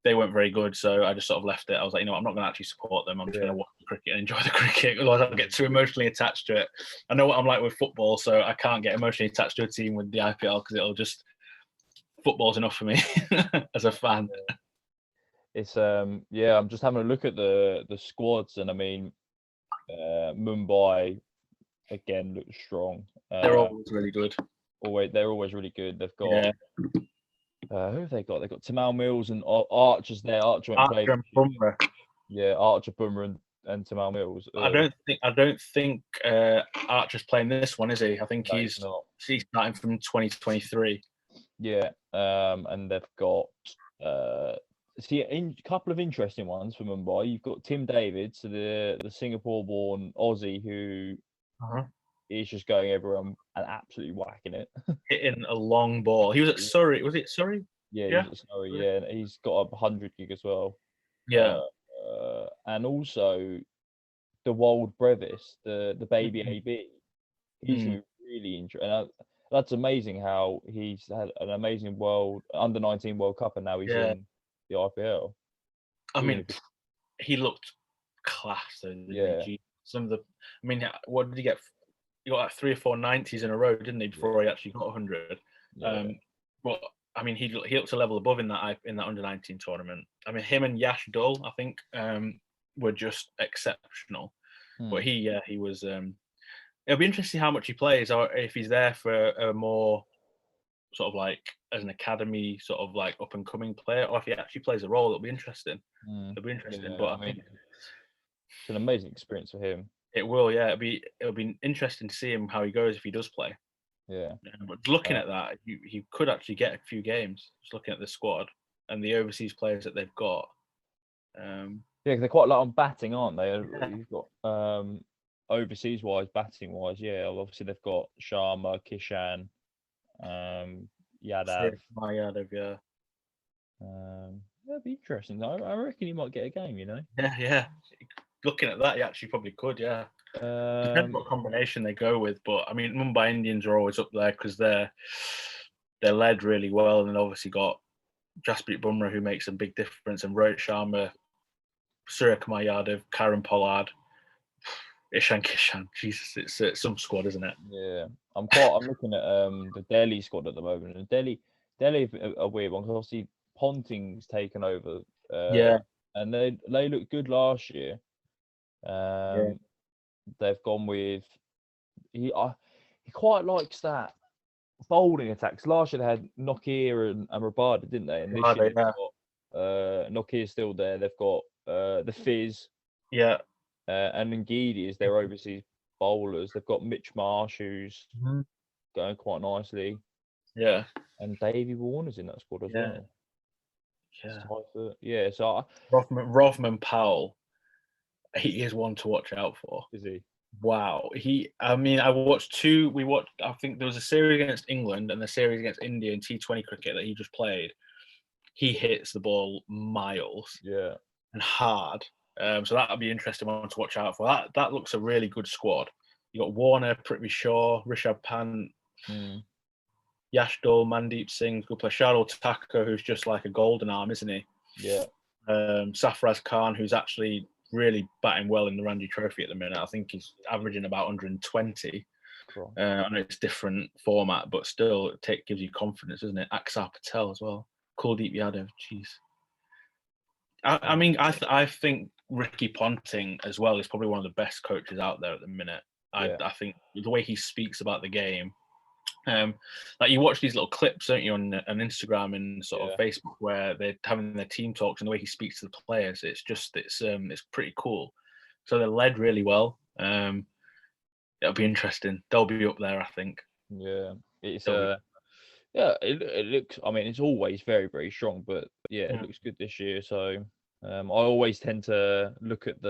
They weren't very good, so I just sort of left it. I was like, I'm not going to actually support them. I'm just going to watch the cricket and enjoy the cricket. Otherwise, I'll get too emotionally attached to it. I know what I'm like with football, so I can't get emotionally attached to a team with the IPL, because football's enough for me as a fan. It's I'm just having a look at the squads, and I mean, Mumbai again looks strong. They're always really good. They're always really good. They've got who have they got? They've got Tamal Mills and Archer's there. Archer went played. Bumrah. Yeah, Archer, Bumrah, and Tamal Mills. I don't think Archer's playing this one, is he? I think he's starting from 2023. Yeah, and they've got a couple of interesting ones for Mumbai. You've got Tim David, so the Singapore-born Aussie who is just going everywhere and absolutely whacking it. Hitting a long ball. He was at Surrey. Was it Surrey? Yeah, he was at Surrey. Yeah, and he's got a 100 gig as well. Yeah. And also the Wild Brevis, the baby AB. He's gonna be really interesting. And that's amazing how he's had an amazing under-19 World Cup, and now he's in the IPL. I mean, he looked class. What did he get? He got like 3 or 4 90s in a row, didn't he? Before he actually got 100. But I mean, he looked a level above in that under-19 tournament. I mean, him and Yash Dull, I think, were just exceptional. But he was. It'll be interesting to see how much he plays, or if he's there for a more sort of like as an academy sort of like up and coming player, or if he actually plays a role. It'll be interesting. It'll be interesting. But I think it's an amazing experience for him. It will, yeah. It'll be interesting to see him how he goes if he does play. Yeah. But looking at that, he could actually get a few games. Just looking at the squad and the overseas players that they've got. They're quite a lot on batting, aren't they? You've got overseas wise, batting wise, obviously they've got Sharma, Kishan, Yadav. Yadav, yeah. That'd be interesting. I reckon he might get a game. Yeah. Looking at that, he actually probably could. Yeah. Depends what combination they go with, but I mean, Mumbai Indians are always up there because they're led really well, and then obviously got Jasprit Bumrah, who makes a big difference, and Rohit Sharma, Surya Kumar Yadav, Karan Pollard, Ishan Kishan. Jesus, it's some squad, isn't it? Yeah, I'm looking at the Delhi squad at the moment, and Delhi a weird one because obviously Ponting's taken over. And they looked good last year. They've gone with he quite likes that bowling attacks. Last year they had Nokia and Rabada, didn't they? And this year they've got Nokia's still there. They've got the Fizz. Yeah. And Ngidi is their overseas bowlers. They've got Mitch Marsh, who's going quite nicely. Yeah. And Davey Warner's in that squad as well. Yeah. So Rothman Powell, he is one to watch out for. Is he? Wow. I watched two. I think there was a series against England and a series against India in T20 cricket that he just played. He hits the ball miles. Yeah. And hard. So that'll be interesting one to watch out for. That looks a really good squad. You got Warner, Prithvi Shaw, Rishabh Pant, Yashdal, Mandeep Singh, good player. Shardul Thakur, who's just like a golden arm, isn't he? Yeah. Safraz Khan, who's actually really batting well in the Ranji Trophy at the minute. I think he's averaging about 120. Cool. I know it's different format, but still, it gives you confidence, doesn't it? Aksar Patel as well. Kuldeep Yadav, jeez. I think Ricky Ponting as well is probably one of the best coaches out there at the minute. I think the way he speaks about the game, like you watch these little clips, don't you, on Instagram and sort of Facebook, where they're having their team talks, and the way he speaks to the players, it's pretty cool. So they're led really well. It'll be interesting. They'll be up there, I think. Yeah, it looks. I mean, it's always very, very strong, but it looks good this year. So I always tend to look at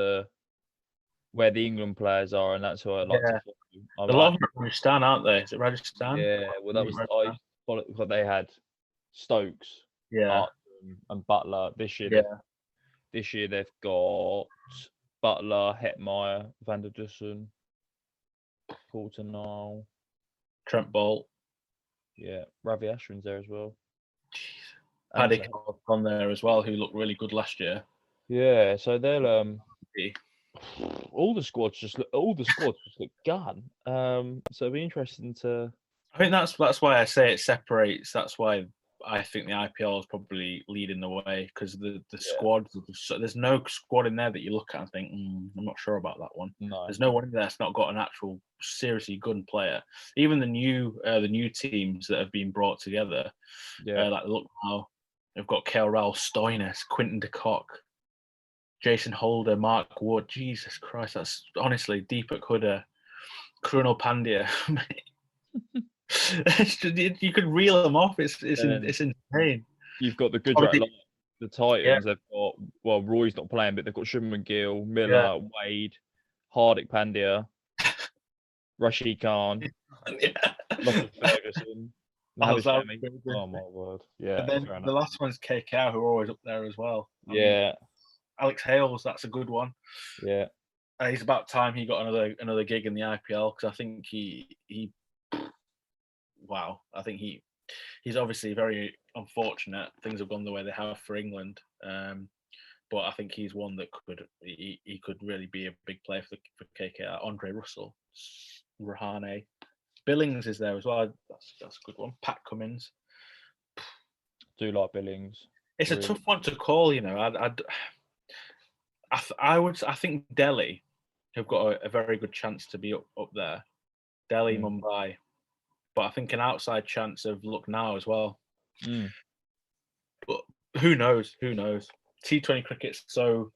where the England players are, and that's who I like to follow. A lot of Rajasthan, aren't they? Is it Rajasthan? Yeah, well, that was I followed what they had. Stokes, and Butler this year. This year they've got Butler, Hetmeyer, Van der Dussen, Coulter-Nile, Trent Bolt. Yeah, Ravi Ashwin's there as well. Paddy on there as well, who looked really good last year. Yeah, so they'll all the squads just look gun. So it'll be interesting to. I think that's why I say it separates. That's why I think the IPL is probably leading the way, because the squad, there's no squad in there that you look at and think, I'm not sure about that one. No. There's no one in there that's not got an actual seriously good player. Even the new teams that have been brought together, like look now, they've got KL Rahul, Stoinis, Quinton de Kock, Jason Holder, Mark Wood. Jesus Christ, that's honestly Deepak Hooda, Krunal Pandya. You could reel them off. It's insane. You've got the Gujarat, the Titans. They've got Roy's not playing, but they've got Shubman Gill, Miller, Wade, Hardik Pandya, Rashid Khan, Lachlan Ferguson. Oh my word! Yeah. And then the last one's KKR, who are always up there as well. Alex Hales, that's a good one. Yeah. It's about time he got another gig in the IPL, because I think I think he's obviously very unfortunate. Things have gone the way they have for England, but I think he's one that could really be a big player for KKR. Andre Russell, Rahane, Billings is there as well. That's a good one. Pat Cummins. Do like Billings. It's really a tough one to call. You know, I think Delhi have got a very good chance to be up there. Delhi, Mumbai. But I think an outside chance of Lucknow as well. But who knows? Who knows? T20 cricket's so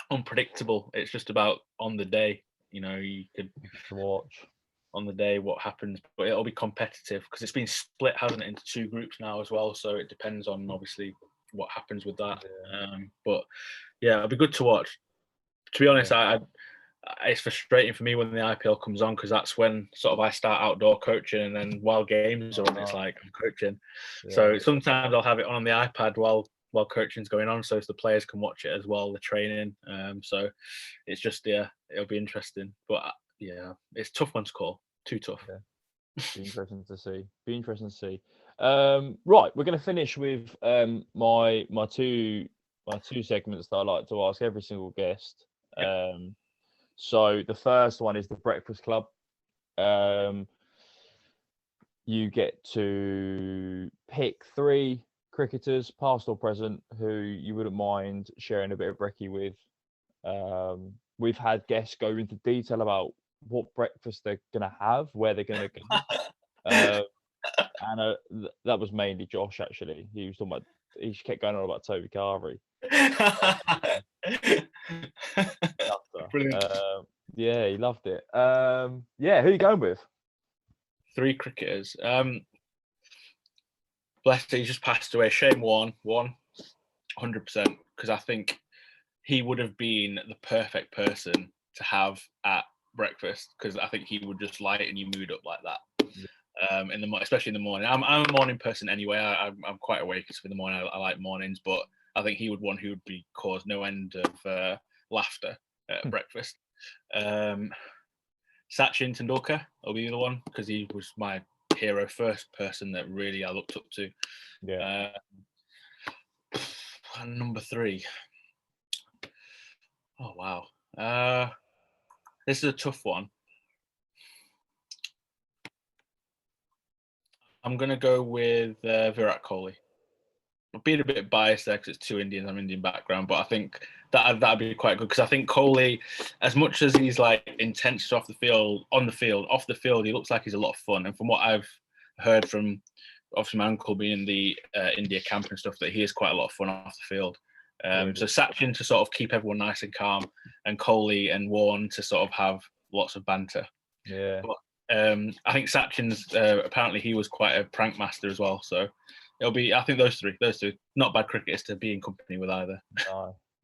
unpredictable. It's just about on the day. You know, you could watch on the day what happens, but it'll be competitive because it's been split, hasn't it, into two groups now as well. So it depends on obviously what happens with that. But yeah, it'll be good to watch. To be honest, it's frustrating for me when the IPL comes on, because that's when sort of I start outdoor coaching, and then while games are on, it's like I'm coaching. So sometimes I'll have it on the iPad while coaching's going on, so the players can watch it as well, the training. So it's just it'll be interesting. But it's a tough one to call. Too tough. Be interesting to see. Right, we're going to finish with my two segments that I like to ask every single guest. So the first one is the Breakfast Club. You get to pick 3 cricketers, past or present, who you wouldn't mind sharing a bit of recce with. We've had guests go into detail about what breakfast they're going to have, where they're going to go. And that was mainly Josh, actually. He kept going on about Toby Carvery. Yeah, he loved it. Yeah, who are you going with? 3 cricketers. Bless he just passed away. Shane Warne, 100%, because I think he would have been the perfect person to have at breakfast, because I think he would just lighten your mood up like that. Especially in the morning. I'm a morning person anyway. I'm quite awake in the morning. I like mornings, but I think he would be cause no end of laughter at breakfast. Sachin Tendulkar will be the one, because he was my hero, first person that really I looked up to. Yeah. And number 3. Oh wow. This is a tough one. I'm gonna go with Virat Kohli. I'm being a bit biased there because it's 2 Indians. I'm Indian background, but I think that'd be quite good, because I think Kohli, as much as he's like intense off the field, off the field, he looks like he's a lot of fun. And from what I've heard from obviously my uncle being in the India camp and stuff, that he is quite a lot of fun off the field. So Sachin to sort of keep everyone nice and calm, and Kohli and Warne to sort of have lots of banter. Yeah. But I think Sachin's apparently he was quite a prank master as well. So it'll be, I think those 3, not bad cricketers to be in company with either.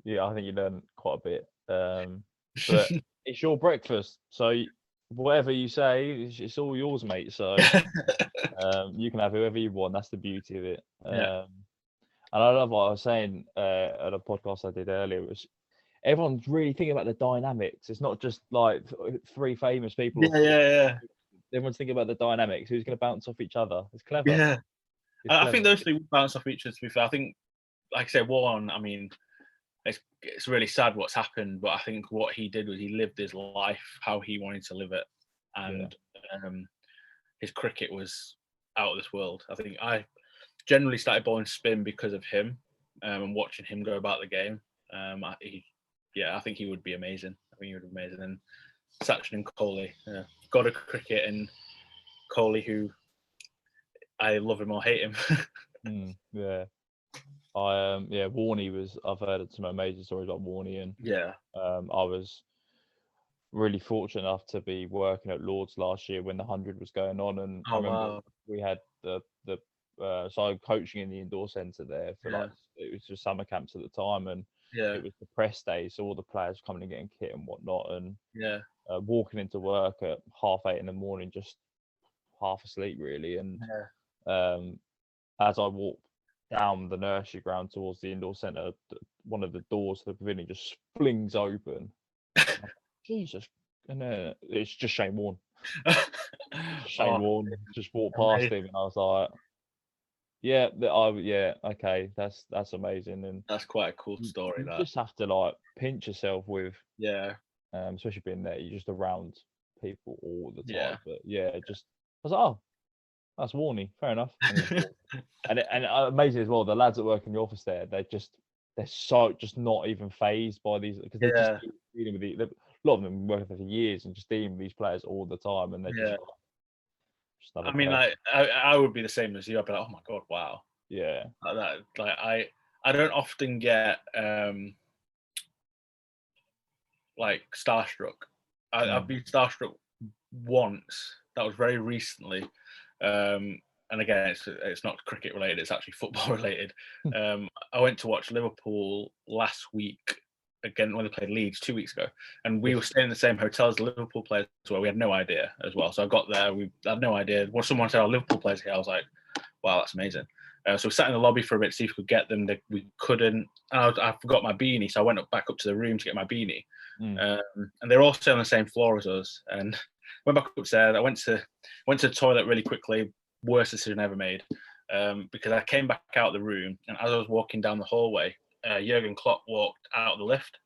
Yeah, I think you learned quite a bit. But it's your breakfast, so whatever you say, it's all yours, mate. So you can have whoever you want. That's the beauty of it. Yeah. And I love what I was saying at a podcast I did earlier. Was everyone's really thinking about the dynamics. It's not just like 3 famous people. Yeah. Everyone's thinking about the dynamics. Who's going to bounce off each other? It's clever. Yeah. It's I clever. think those 3 would bounce off each other, to be fair. I think, like I said, Warne, I mean, it's really sad what's happened, but I think what he did was he lived his life how he wanted to live it. And his cricket was out of this world. I think I generally started bowling spin because of him, and watching him go about the game. I think he would be amazing. I think he would be amazing. And Sachin and Kohli, God of cricket, and Kohli, who I love him or hate him. Yeah. Warney was. I've heard some amazing stories about Warney, and I was really fortunate enough to be working at Lord's last year when the 100 was going on, and I remember we had so I'm coaching in the indoor centre there for it was just summer camps at the time, and it was the press day, so all the players coming and getting kit and whatnot, and walking into work at 8:30 in the morning, just half asleep really, and as I walked down the nursery ground towards the indoor centre, one of the doors to the pavilion just flings open. Jesus, and it's just Shane Warne. Warne just walked past him, and I was like, okay, that's amazing, and that's quite a cool story. You just have to like pinch yourself with, especially being there, you're just around people all the time. But I was like, oh, that's Warney, fair enough. And amazing as well, the lads that work in the office there, they're so just not even phased by these, because they're just dealing with a lot of them working there for years and just dealing with these players all the time, and they're just I mean, like I would be the same as you. I'd be like, oh my god, wow. Yeah. Like I don't often get like starstruck. I've been starstruck once. That was very recently. And again, it's not cricket related, it's actually football related. I went to watch Liverpool last week, again when they played Leeds 2 weeks ago, and we were staying in the same hotel as the Liverpool players as well. We had no idea as well. So I got there, we had no idea. When someone said, Liverpool players here, I was like, wow, that's amazing. So we sat in the lobby for a bit to see if we could get them. We couldn't. I forgot my beanie, so I went back up to the room to get my beanie. And they're all still on the same floor as us. And went back upstairs. I went to the toilet really quickly. Worst decision ever made, because I came back out of the room, and as I was walking down the hallway, Jurgen Klopp walked out of the lift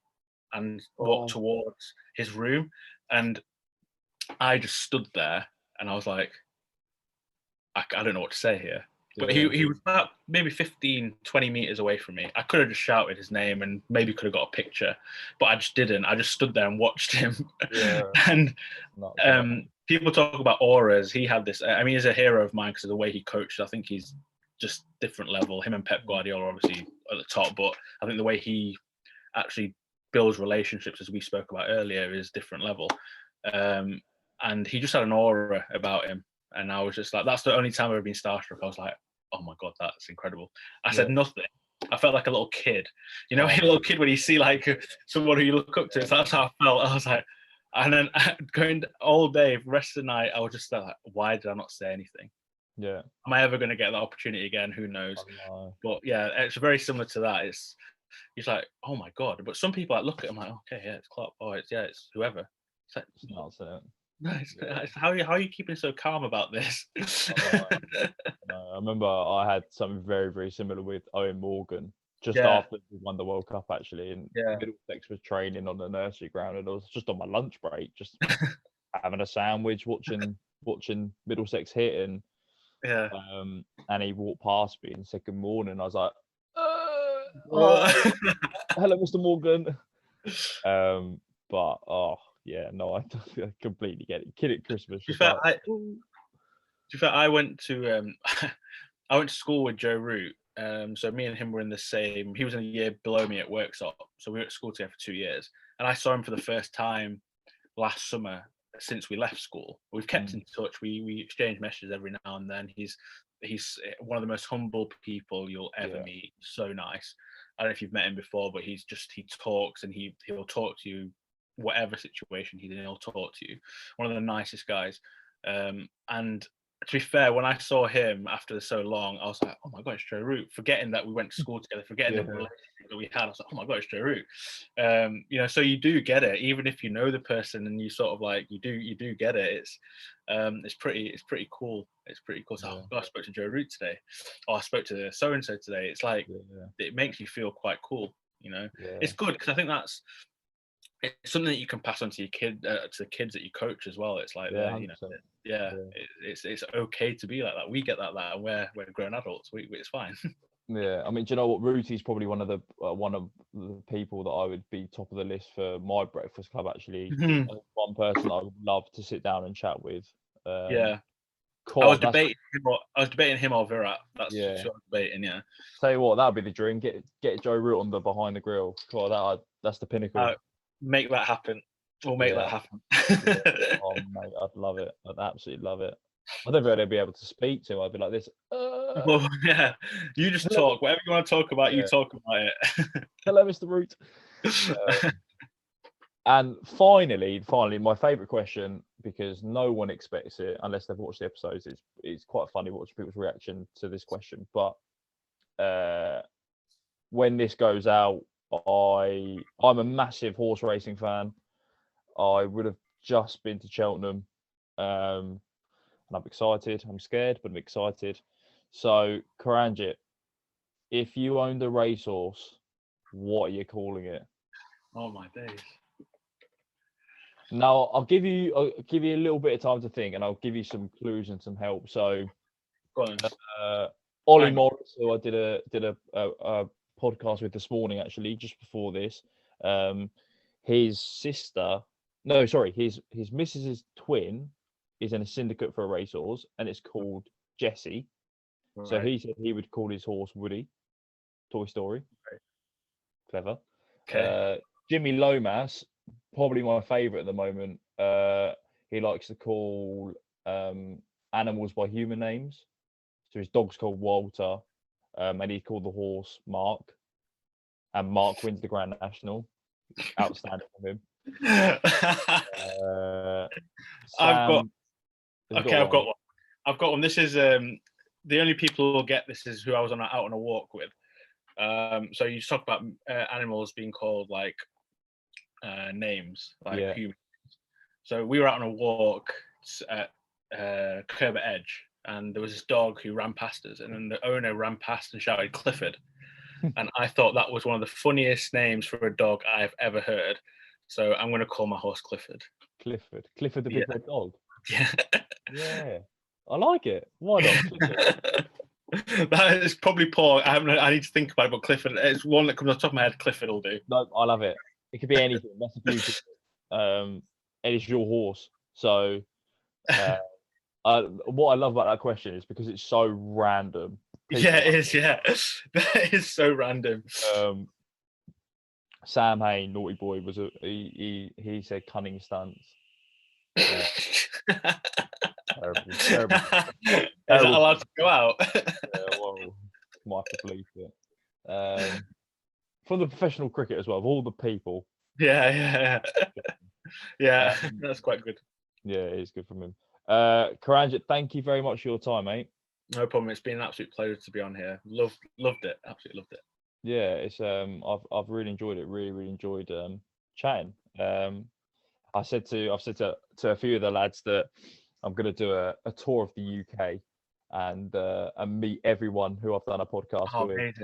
and walked towards his room, and I just stood there, and I was like, I don't know what to say here. But he was about maybe 15, 20 meters away from me. I could have just shouted his name and maybe could have got a picture, but I just didn't. I just stood there and watched him. And people talk about auras. He had this. I mean, he's a hero of mine because of the way he coached. I think he's just different level. Him and Pep Guardiola are obviously at the top, but I think the way he actually builds relationships, as we spoke about earlier, is different level. And he just had an aura about him. And I was just like, that's the only time I've ever been starstruck. I was like, oh my God, that's incredible. I said nothing. I felt like a little kid. You know, a little kid when you see like someone who you look up to. So that's how I felt. I was like, and then going all day, the rest of the night, I was just like, why did I not say anything? Yeah. Am I ever going to get that opportunity again? Who knows? But yeah, it's very similar to that. It's like, oh my God. But some people, I look at them like, okay, yeah, it's Klopp. Oh, it's whoever. It's like, it's not it. No, it's how are you keeping so calm about this? I remember I had something very, very similar with Owen Morgan just after we won the World Cup, actually. And Middlesex was training on the nursery ground, and I was just on my lunch break, just having a sandwich, watching Middlesex hit, and he walked past me and said good morning. I was like, hello, Mr. Morgan. But yeah, no, I completely get it. Kid at Christmas. I went to I went to school with Joe Root. So me and him were in the same. He was in a year below me at Worksop, so we were at school together for 2 years. And I saw him for the first time last summer since we left school. We've kept in touch. We exchange messages every now and then. He's one of the most humble people you'll ever meet. So nice. I don't know if you've met him before, but he talks, and he'll talk to you whatever situation he's in. He'll talk to you. One of the nicest guys. And to be fair, when I saw him after so long, I was like, oh my God, it's Joe Root. Forgetting that we went to school together, forgetting the relationship that we had. I was like, oh my God, it's Joe Root. You know, so you do get it, even if you know the person and you sort of like, you do get it. It's pretty cool. It's pretty cool. So, oh God, I spoke to Joe Root today. Oh, I spoke to so-and-so today. It's like, it makes you feel quite cool, you know. It's good because I think it's something that you can pass on to your kid, to the kids that you coach as well. It's like, you know, it's okay to be like that. We get that, and we're grown adults. It's fine. Yeah, I mean, do you know what? Rooty's probably one of the people that I would be top of the list for my breakfast club. Actually, one person I would love to sit down and chat with. I was debating him or Virat. That's what I was debating. Yeah. Tell you what, that'd be the dream. Get Joe Root on the behind the grill. God, that's the pinnacle. Make that happen. We'll make that happen. Oh mate, I'd love it. I'd absolutely love it. I don't think I'd be able to speak to him. I'd be like this. Well, yeah, you just talk. Whatever you want to talk about, you talk about it. Hello, Mr. Root. And finally, my favourite question, because no one expects it unless they've watched the episodes. It's quite funny watching people's reaction to this question. But when this goes out, I'm a massive horse racing fan. I would have just been to Cheltenham, and I'm excited. I'm scared, but I'm excited. So, Karanjit, if you owned a racehorse, what are you calling it? Oh my days! Now, I'll give you a little bit of time to think, and I'll give you some clues and some help. So, Ollie Morris, who I did a podcast with this morning, actually, just before this, his missus's twin is in a syndicate for a racehorse, and it's called Jessie. Right. So he said he would call his horse Woody. Toy Story. Right. Clever. Okay. Jimmy Lomas, probably my favourite at the moment. He likes to call animals by human names. So his dog's called Walter, and he called the horse Mark. And Mark wins the Grand National. Outstanding from him. I've got one. I've got one. This is the only people who will get this is who I was out on a walk with. So you talk about animals being called like names, like humans. So we were out on a walk at Curb Edge, and there was this dog who ran past us, and then the owner ran past and shouted Clifford. And I thought that was one of the funniest names for a dog I've ever heard. So I'm going to call my horse Clifford. Clifford the big red dog. Yeah. Yeah. I like it. Why not? Clifford? That is probably poor. I need to think about it, but Clifford, it's one that comes off the top of my head. Clifford will do. No, I love it. It could be anything. That's the beauty. And it's your horse. So what I love about that question is because it's so random. Yeah, it is. Yeah, that is so random. Sam Hain, naughty boy, was he said cunning stunts. Terrible. Is that allowed to go out? Well, might have to bleep it. From the professional cricket as well, of all the people. Yeah, that's quite good. Yeah, it is good from him. Karanjit, thank you very much for your time, mate. No problem. It's been an absolute pleasure to be on here. Loved it. Absolutely loved it. Yeah, it's I've really enjoyed it. Really enjoyed chatting. I've said to a few of the lads that I'm going to do a tour of the UK and meet everyone who I've done a podcast with.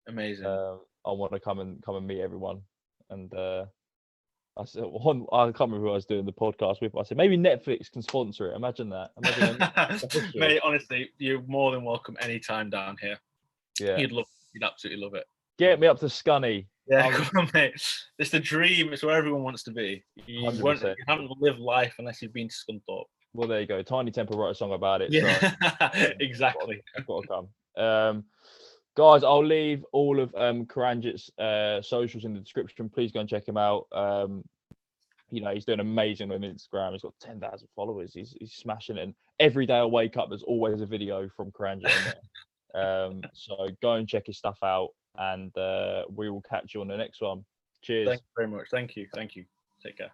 Amazing. I want to come and meet everyone. And I said, I can't remember who I was doing the podcast with. I said maybe Netflix can sponsor it. Imagine that. Mate, honestly, you're more than welcome anytime down here. Yeah, you'd absolutely love it. Get me up to Scunny. Yeah, come on, mate. It's the dream. It's where everyone wants to be. You haven't lived life unless you've been to Scunthorpe. Well, there you go. Tiny Temple wrote a song about it. Yeah, so, exactly. I've got to come. Guys, I'll leave all of Karanjit's socials in the description. Please go and check him out. He's doing amazing on Instagram. He's got 10,000 followers. He's smashing it. And every day I wake up, there's always a video from Karanjit on there. So go and check his stuff out, and we will catch you on the next one. Cheers. Thank you very much. Thank you. Take care.